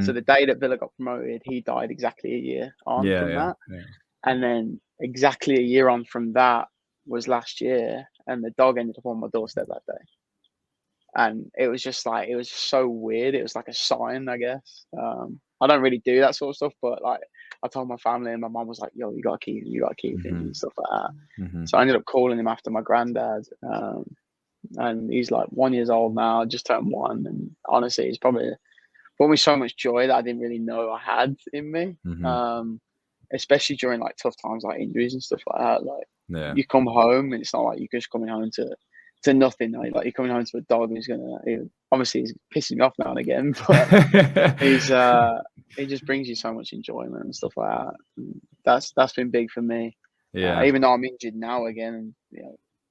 So the day that Villa got promoted, he died exactly a year on from that. Yeah. And then exactly a year on from that was last year, and the dog ended up on my doorstep that day. And it was just like, it was so weird. It was like a sign, I guess. I don't really do that sort of stuff, but like, I told my family, and my mom was like, yo, you gotta keep him and stuff like that. So I ended up calling him after my granddad. And he's like 1 year old now, just turned 1. And honestly, he's probably brought me so much joy that I didn't really know I had in me. Especially during like tough times, like injuries and stuff like that. Like, you come home and it's not like you're just coming home to nothing. Like you're coming home to a dog who's obviously he's pissing me off now and again, but he just brings you so much enjoyment and stuff like that. And that's been big for me. Even though I'm injured now again, and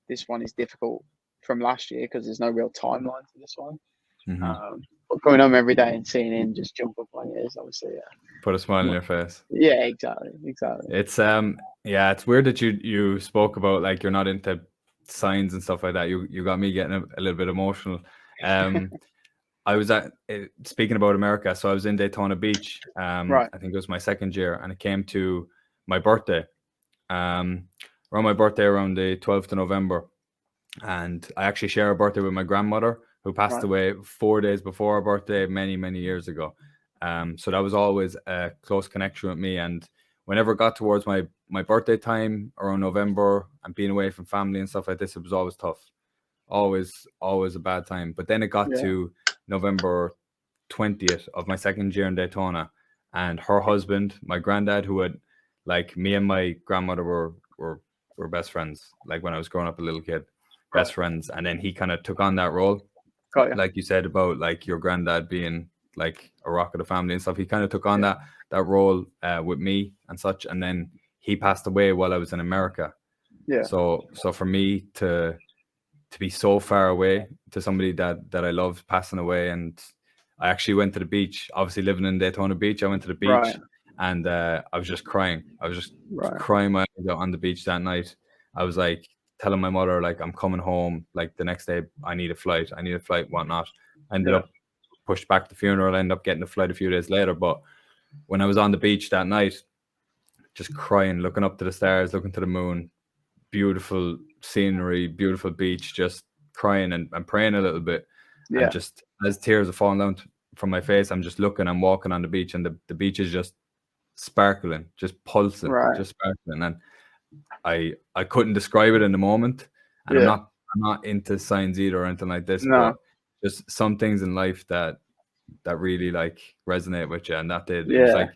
this one is difficult from last year because there's no real timeline to this one. But going home every day and seeing him just jump up on you is obviously put a smile on your face. Yeah, exactly. It's it's weird that you spoke about like you're not into signs and stuff like that. You got me getting a little bit emotional. I was at speaking about America. So I was in Daytona Beach. Right. I think it was my second year, and it came to my birthday. Around my birthday, around the 12th of November, and I actually share a birthday with my grandmother, who passed Right. away 4 days before our birthday many years ago. So that was always a close connection with me. And whenever it got towards my birthday time around November and being away from family and stuff like this, it was always tough. Always a bad time. But then it got Yeah. to November 20th of my second year in Daytona, and her husband, my granddad, who had, like, me and my grandmother were best friends, like when I was growing up a little kid, best Right. friends. And then he kind of took on that role, Got you. like you said about like your granddad being like a rock of the family and stuff. He kind of took on Yeah. that role with me and such. And then he passed away while I was in America. Yeah. So for me to be so far away to somebody that I loved passing away, and I actually went to the beach. Obviously, living in Daytona Beach, I went to the beach, Right. and I was just crying. I was just Right. crying my eyes out on the beach that night. I was like telling my mother, like, I'm coming home. Like the next day, I need a flight, whatnot. I ended Yeah. up pushed back the funeral. I ended up getting a flight a few days later. But when I was on the beach that night, just crying, looking up to the stars, looking to the moon, beautiful scenery, beautiful beach, just crying and praying a little bit. Yeah. And just as tears are falling down from my face, I'm just looking and walking on the beach, and the beach is just sparkling, just pulsing, Right. just sparkling. And I couldn't describe it in the moment. And Yeah. I'm not into signs either or anything like this, No. but just some things in life that really like resonate with you. And that did. Yeah.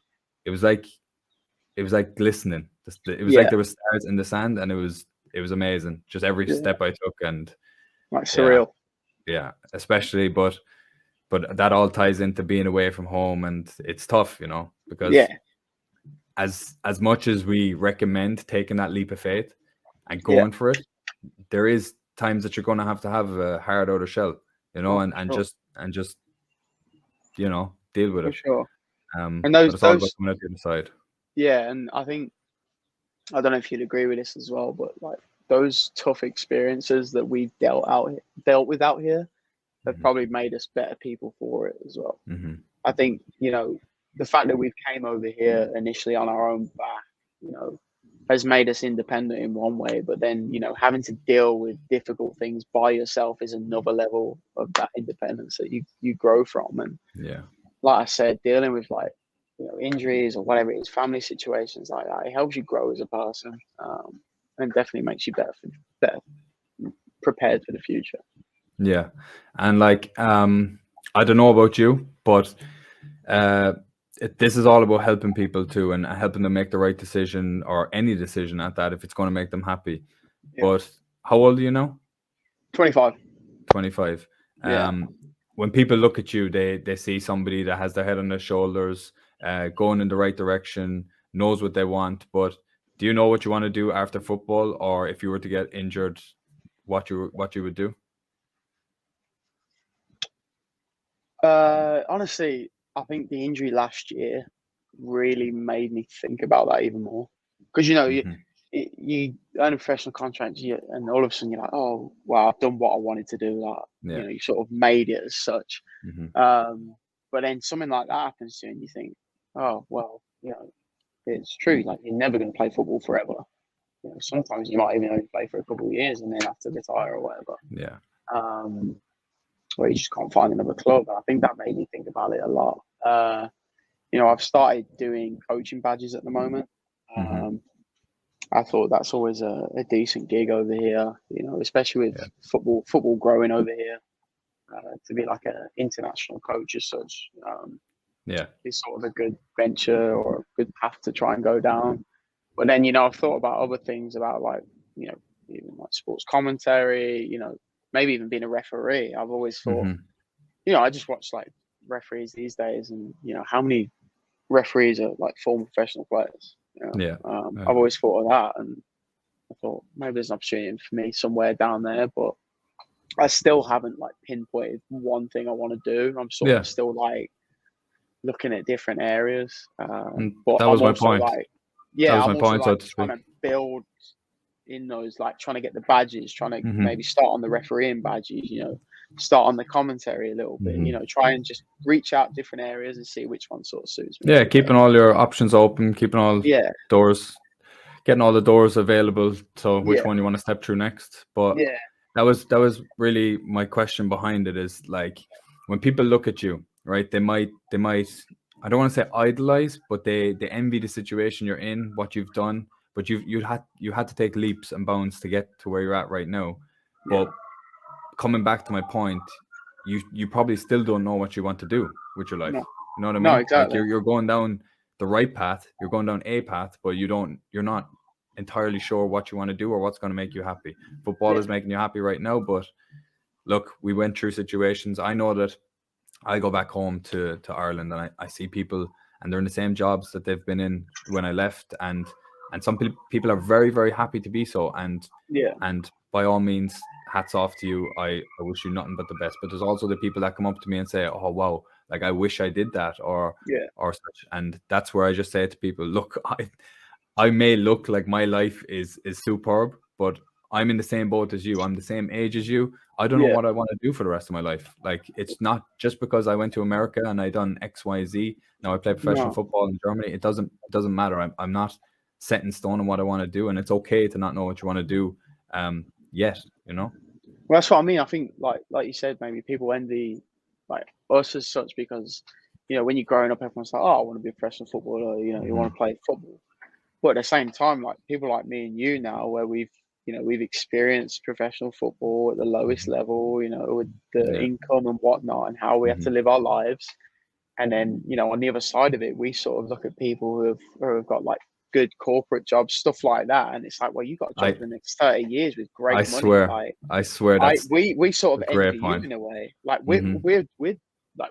It was like glistening. It was Yeah. like there were stars in the sand, and it was amazing. Just every Yeah. step I took, and Like surreal. yeah, especially. But that all ties into being away from home, and it's tough, because Yeah. as much as we recommend taking that leap of faith and Yeah. going for it, there is times that you're going to have a hard outer shell, Oh, and sure. just deal with For it. sure. And But it's all about those coming out the other side. yeah, and I think I don't know if you'd agree with this as well, but like those tough experiences that we've dealt with out here have Mhm. probably made us better people for it as well. Mhm. I think, the fact that we've came over here initially on our own back, has made us independent in one way, but then, having to deal with difficult things by yourself is another level of that independence that you grow from. And Yeah. like I said, dealing with like, injuries or whatever it is, family situations like that, it helps you grow as a person, and definitely makes you better prepared for the future. Yeah. And like, I don't know about you, but this is all about helping people too, and helping them make the right decision, or any decision at that, if it's going to make them happy. Yeah. But how old are you now? 25. 25. Yeah. When people look at you, they see somebody that has their head on their shoulders, going in the right direction, knows what they want. But do you know what you want to do after football, or if you were to get injured, what you would do? Honestly, I think the injury last year really made me think about that even more. Because Mhm. you earn a professional contract, and all of a sudden you're like, oh wow, I've done what I wanted to do. Like, Yeah. you sort of made it as such. Mhm. But then something like that happens to you, and you think, oh well, it's true. Like you're never going to play football forever. Sometimes you might even only play for a couple of years and then have to retire or whatever. Yeah. Or you just can't find another club. And I think that made me think about it a lot. I've started doing coaching badges at the moment. Mhm. I thought that's always a decent gig over here, especially with Yeah. football growing over here, to be like an international coach as such. Yeah. Is sort of a good venture or a good path to try and go down. But then, I've thought about other things about like, even like sports commentary, maybe even being a referee. I've always thought, Mhm. I just watch like referees these days, and how many referees are like former professional players. Yeah. I've always thought of that, and I thought maybe there's an opportunity for me somewhere down there, but I still haven't like pinpointed one thing I want to do. I'm sort Yeah. of still like looking at different areas, And but that I'm was my also point. like, That yeah, was I'm my also point, so like to trying speak. to build in those, like trying to get the badges, trying to Mhm. maybe start on the refereeing badges, start on the commentary a little bit. Mhm. You know, try and just reach out different areas and see which one sort of suits me. Yeah, keeping all your options open, keeping all Yeah, doors, getting all the doors available. So which yeah, one you want to step through next? But yeah, that was really my question behind it, is like, when people look at you, right, they might I don't want to say idolize, but they envy the situation you're in, what you've done, but you had to take leaps and bounds to get to where you're at right now. yeah. But coming back to my point, you probably still don't know what you want to do with your life. No, You know what I no, mean? Like exactly. you're going down the right path, you're going down a path, but you're not entirely sure what you want to do or what's going to make you happy. Football Yeah, is making you happy right now, but look, we went through situations. I know that I go back home to Ireland, and I see people, and they're in the same jobs that they've been in when I left, and some people are very, very happy to be so, and yeah, by all means, hats off to you. I wish you nothing but the best. But there's also the people that come up to me and say, "Oh wow, like I wish I did that," or yeah, such, and that's where I just say to people, "Look, I may look like my life is superb, but I'm in the same boat as you. I'm the same age as you. I don't know yeah. what I want to do for the rest of my life. Like, it's not just because I went to America and I done X, Y, Z. Now I play professional No. football in Germany. It doesn't matter. I'm not set in stone on what I want to do, and it's okay to not know what you want to do yet. You know? Well, that's what I mean. I think, like you said, maybe people envy like us as such because, you know, when you're growing up, everyone's like, "Oh, I want to be a professional footballer." You know, you want Mhm. to play football. But at the same time, like people like me and you now, where we've experienced professional football at the lowest Mhm. level, you know, with the Yeah. income and whatnot, and how we have to Mhm. live our lives. And then, you know, on the other side of it, we sort of look at people who have got like good corporate jobs, stuff like that, and it's like, well, you got a job I for the next 30 years with I great money. swear, Like I swear I that's we sort a of great envy you point. in a way. Like Mhm.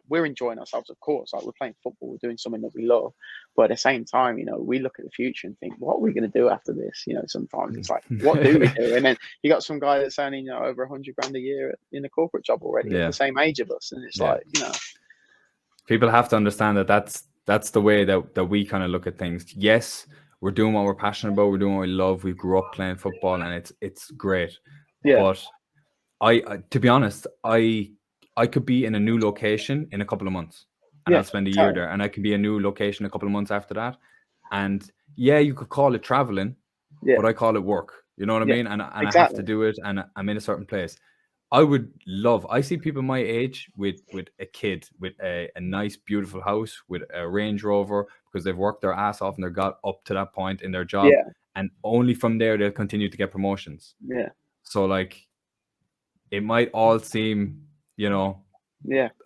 we're enjoying ourselves, of course. Like we're playing football, we're doing something that we love. But at the same time, you know, we look at the future and think, what are we going to do after this? You know, sometimes it's like, what do we do? And then you got some guy that's earning, you know, over 100 grand a year in a corporate job already at Yeah. the same age of us, and it's Yeah. like, you know, People have to understand that that's the way that we kind of look at things. Yes, we're doing what we're passionate about, we're doing what we love, we grew up playing football, and it's great. yeah, But I to be honest, I could be in a new location in a couple of months, and yeah, I'll spend a year totally, there, and I could be a new location a couple of months after that. And yeah, you could call it traveling, yeah, but I call it work. You know what I yeah, mean? And I have to exactly, do it, and I'm in a certain place. I would love. I see people my age with a kid with a nice, beautiful house with a Range Rover because they've worked their ass off and they got up to that point in their job, yeah, and only from there they'll continue to get promotions. yeah, So like, it might all seem, yeah, no,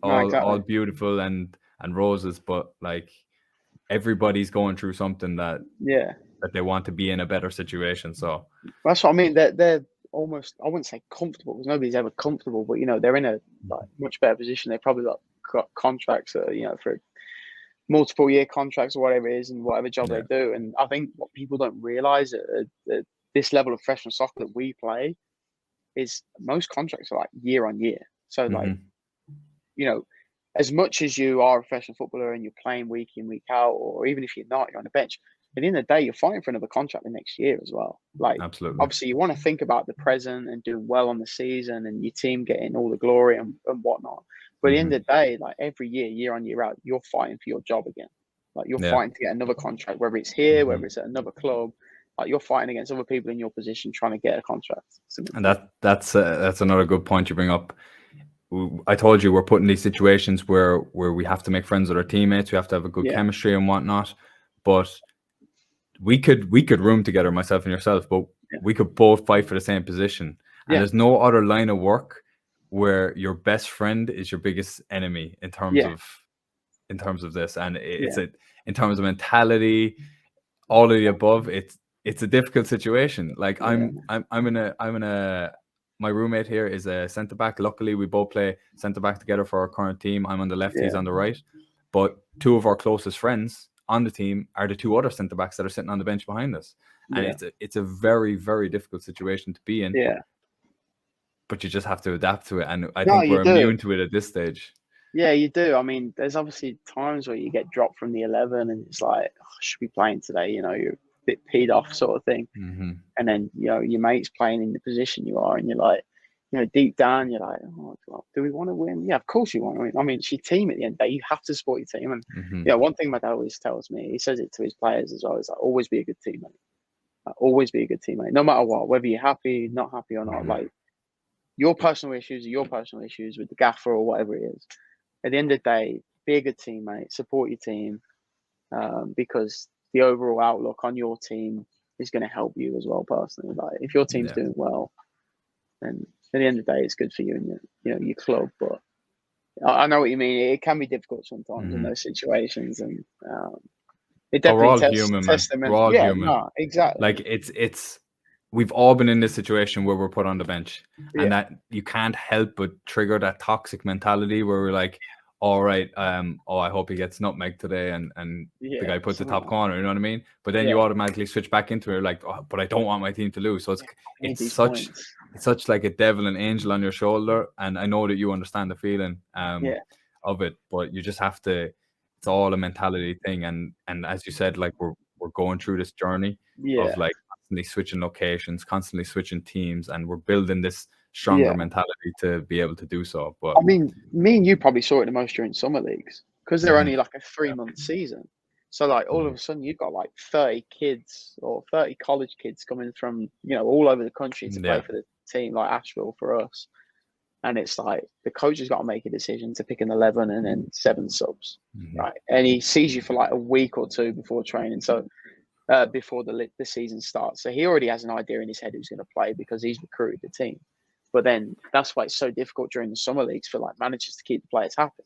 all exactly, beautiful and roses, but like, everybody's going through something that yeah. they want to be in a better situation. So That's what I mean. They're almost, I wouldn't say comfortable because nobody's ever comfortable, but you know, they're in a like much better position. They probably got contracts that are, you know, for multiple year contracts or whatever it is, and whatever job they yeah. do. And I think what people don't realize at this level of professional soccer that we play is most contracts are like year on year. So like, Hmm. you know, as much as you are a professional footballer and you're playing week in, week out, or even if you're not, you're on the bench, at the end of the day, you're fighting for another contract the next year as well. Like, Absolutely. obviously, you want to think about the present and doing well on the season and your team getting all the glory and whatnot. But at the end Hmm. of the day, like every year on, year out, you're fighting for your job again. Like, you're Yeah. fighting to get another contract, whether it's here, Hmm. whether it's at another club. Like, you're fighting against other people in your position trying to get a contract. And that's another good point you bring up. I told you we're put in these situations where we have to make friends with our teammates. We have to have a good Yeah, chemistry and whatnot. But we could room together, myself and yourself, but yeah, we could both fight for the same position. And yeah, there's no other line of work where your best friend is your biggest enemy in terms yeah, of this. And yeah, in terms of mentality, all of the above. It's a difficult situation. Like, yeah, I'm in a my roommate here is a centre back. Luckily, we both play centre back together for our current team. I'm on the left, he's yeah, on the right. But two of our closest friends on the team are the two other centre backs that are sitting on the bench behind us. And yeah, it's a very, very difficult situation to be in. yeah. But you just have to adapt to it. And I No, think you we're do. immune to it at this stage. Yeah, you do. I mean, there's obviously times where you get dropped from the 11 and it's like, oh, I should be playing today. You know, you're a bit peed off sort of thing. Hmm. And then, you know, your mate's playing in the position you are and you're like, deep down, you're like, oh, well, do we want to win? Yeah, of course you want to win. I mean, it's your team at the end of the day. You have to support your team. And one thing my dad always tells me, he says it to his players as well, is like, always be a good teammate. Like, always be a good teammate, no matter what, whether you're happy, not happy or not. Like, your personal issues are your personal issues with the gaffer or whatever it is. At the end of the day, be a good teammate, support your team, because the overall outlook on your team is going to help you as well personally. Like, if your team's doing well, then at the end of the day, it's good for you and your club. But I know what you mean. It can be difficult sometimes in those situations, and it definitely we're all human, man. We're all human. No, exactly. Like it's we've all been in this situation where we're put on the bench, and that you can't help but trigger that toxic mentality where we're like, all right, I hope he gets nutmeg today, and the guy puts the top corner, you know what I mean? But then you automatically switch back into it, like, oh, but I don't want my team to lose. So it's such like a devil and angel on your shoulder, and I know that you understand the feeling of it, but you just have to. It's all a mentality thing, and as you said, like we're going through this journey of like constantly switching locations, constantly switching teams, and we're building this stronger mentality to be able to do so. But I mean, me and you probably saw it the most during summer leagues because they're only like a 3-month season. So like all of a sudden you've got like 30 kids or 30 college kids coming from all over the country to play for the team, like Asheville for us. And it's like the coach has got to make a decision to pick an 11 and then 7 subs, right? And he sees you for like a week or 2 before training, so before the season starts. So he already has an idea in his head who's going to play because he's recruited the team. But then that's why it's so difficult during the summer leagues for like managers to keep the players happy,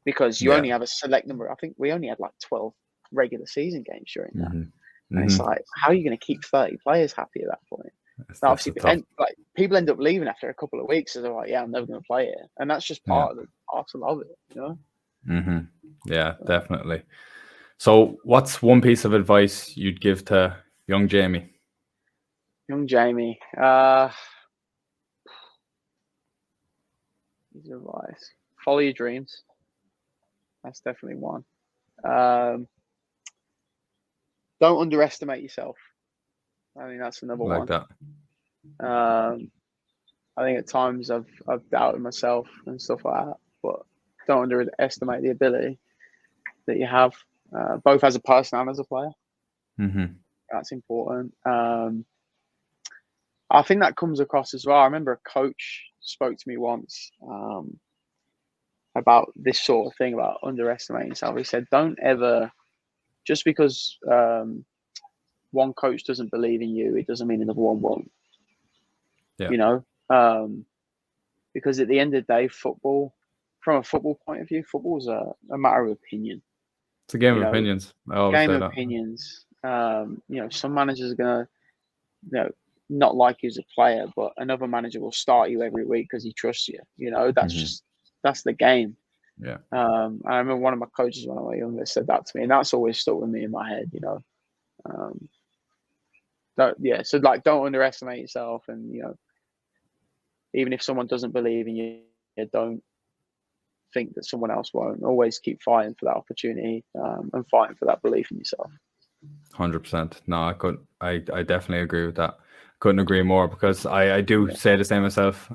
because you only have a select number. I think we only had like 12 regular season games during that, and it's like, how are you going to keep 30 players happy at that point? Now, obviously, like people end up leaving after a couple of weeks, so they're like, "Yeah, I'm never going to play here," and that's just part of the parcel of it, Yeah, definitely. So, what's one piece of advice you'd give to young Jamie? Young Jamie, piece of advice: follow your dreams. That's definitely one. Don't underestimate yourself. I think that's another one. That. I think at times I've doubted myself and stuff like that, but don't underestimate the ability that you have, both as a person and as a player. That's important. I think that comes across as well. I remember a coach spoke to me once about this sort of thing, about underestimating yourself. He said, don't ever, just because one coach doesn't believe in you, it doesn't mean another one won't. Because at the end of the day, football, from a football point of view, football's a matter of opinion. It's a game of opinions. I always say that. Game of opinions. Some managers are gonna, not like you as a player, but another manager will start you every week because he trusts you. That's the game. Yeah. I remember one of my coaches when I was younger said that to me, and that's always stuck with me in my head. So like, don't underestimate yourself, and even if someone doesn't believe in you, don't think that someone else won't. Always keep fighting for that opportunity, and fighting for that belief in yourself. 100%. No, I definitely agree with that. Couldn't agree more, because I do say the same myself.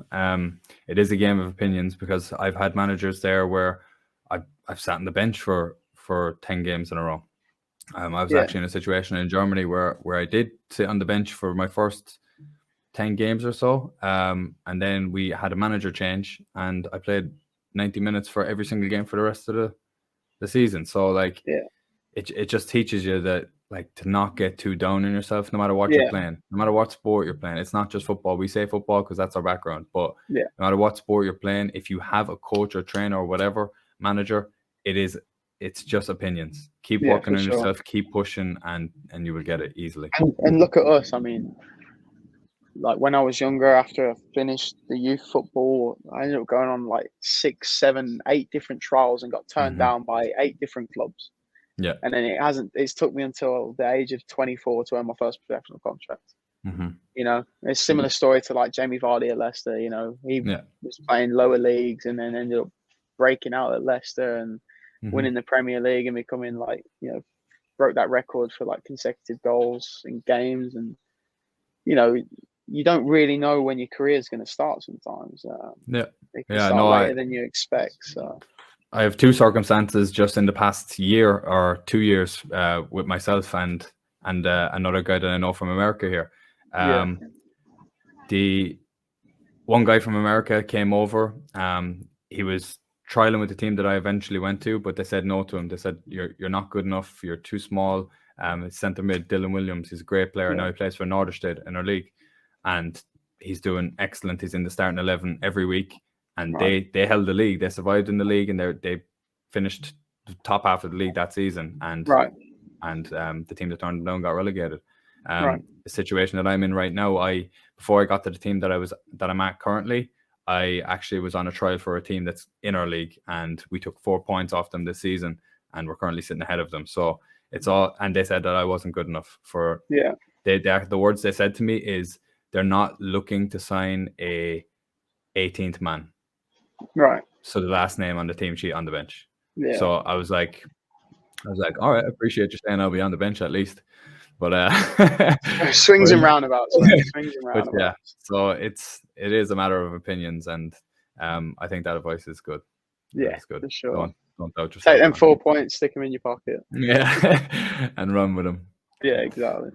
It is a game of opinions, because I've had managers there where I've sat on the bench for 10 games in a row. I was actually in a situation in Germany where I did sit on the bench for my first 10 games or so. And then we had a manager change, and I played 90 minutes for every single game for the rest of the season. So like, it just teaches you that, like, to not get too down on yourself, no matter what you're playing, no matter what sport you're playing. It's not just football. We say football because that's our background, but no matter what sport you're playing, if you have a coach or trainer or whatever, manager, it's just opinions. Keep working on yourself, keep pushing, and you will get it easily. And look at us. I mean, like when I was younger, after I finished the youth football, I ended up going on like 6, 7, 8 different trials and got turned down by 8 different clubs. Yeah. And then it's took me until the age of 24 to earn my first professional contract. It's a similar story to like Jamie Vardy at Leicester. He was playing lower leagues and then ended up breaking out at Leicester and winning the Premier League and becoming like, broke that record for like consecutive goals in games. And, you don't really know when your career is going to start sometimes. It can start later than you expect. So I have two circumstances just in the past year or 2 years with myself and another guy that I know from America here. The one guy from America came over. He was trialing with the team that I eventually went to, but they said no to him. They said, you're not good enough. You're too small. It's centre mid Dylan Williams. He's a great player. Now he plays for Norderstedt in our league, and he's doing excellent. He's in the starting 11 every week, and they held the league. They survived in the league, and they finished the top half of the league that season. And the team that turned them down got relegated. The situation that I'm in right now, before I got to the team that I'm at currently, I actually was on a trial for a team that's in our league, and we took 4 points off them this season, and we're currently sitting ahead of them. So it's all, and they said that I wasn't good enough for. The words they said to me is they're not looking to sign a 18th man. Right. So the last name on the team sheet on the bench. Yeah. So I was like, all right, I appreciate you saying I'll be on the bench at least. But swings and roundabouts. Swings and roundabouts. But yeah, so it is a matter of opinions, and I think that advice is good. Yeah, it's good. For sure. Don't doubt yourself. Take them 4 points, stick them in your pocket. Yeah, and run with them. Yeah, exactly.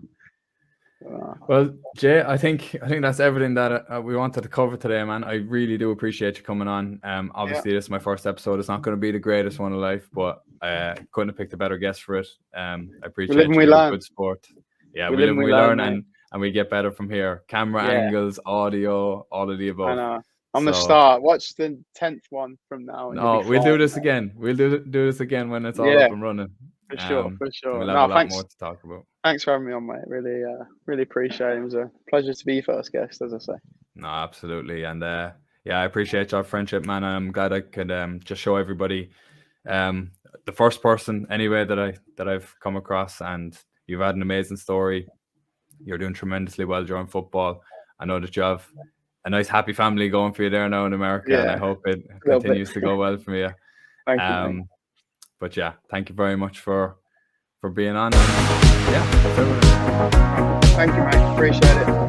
Well, Jay, I think that's everything that we wanted to cover today, man. I really do appreciate you coming on. Obviously, this is my first episode. It's not going to be the greatest one of life, but I couldn't have picked a better guest for it. I appreciate we learn. Good sport. Yeah, we live and we learn, and we get better from here. Camera angles, audio, all of the above. I know. I'm the start. Watch the 10th one from now. No, we'll do this again. We'll do this again when it's all up and running. For sure. We'll have a lot more to talk about. Thanks for having me on, mate. Really appreciate it. It was a pleasure to be your first guest, as I say. No, absolutely. And I appreciate your friendship, man. I'm glad I could just show everybody the first person anyway that I've come across, and you've had an amazing story. You're doing tremendously well during football. I know that you have a nice happy family going for you there now in America, and I hope it continues to go well for you. Thank you. But yeah, thank you very much for being on. Yeah, that's everything. Thank you, mate. Appreciate it.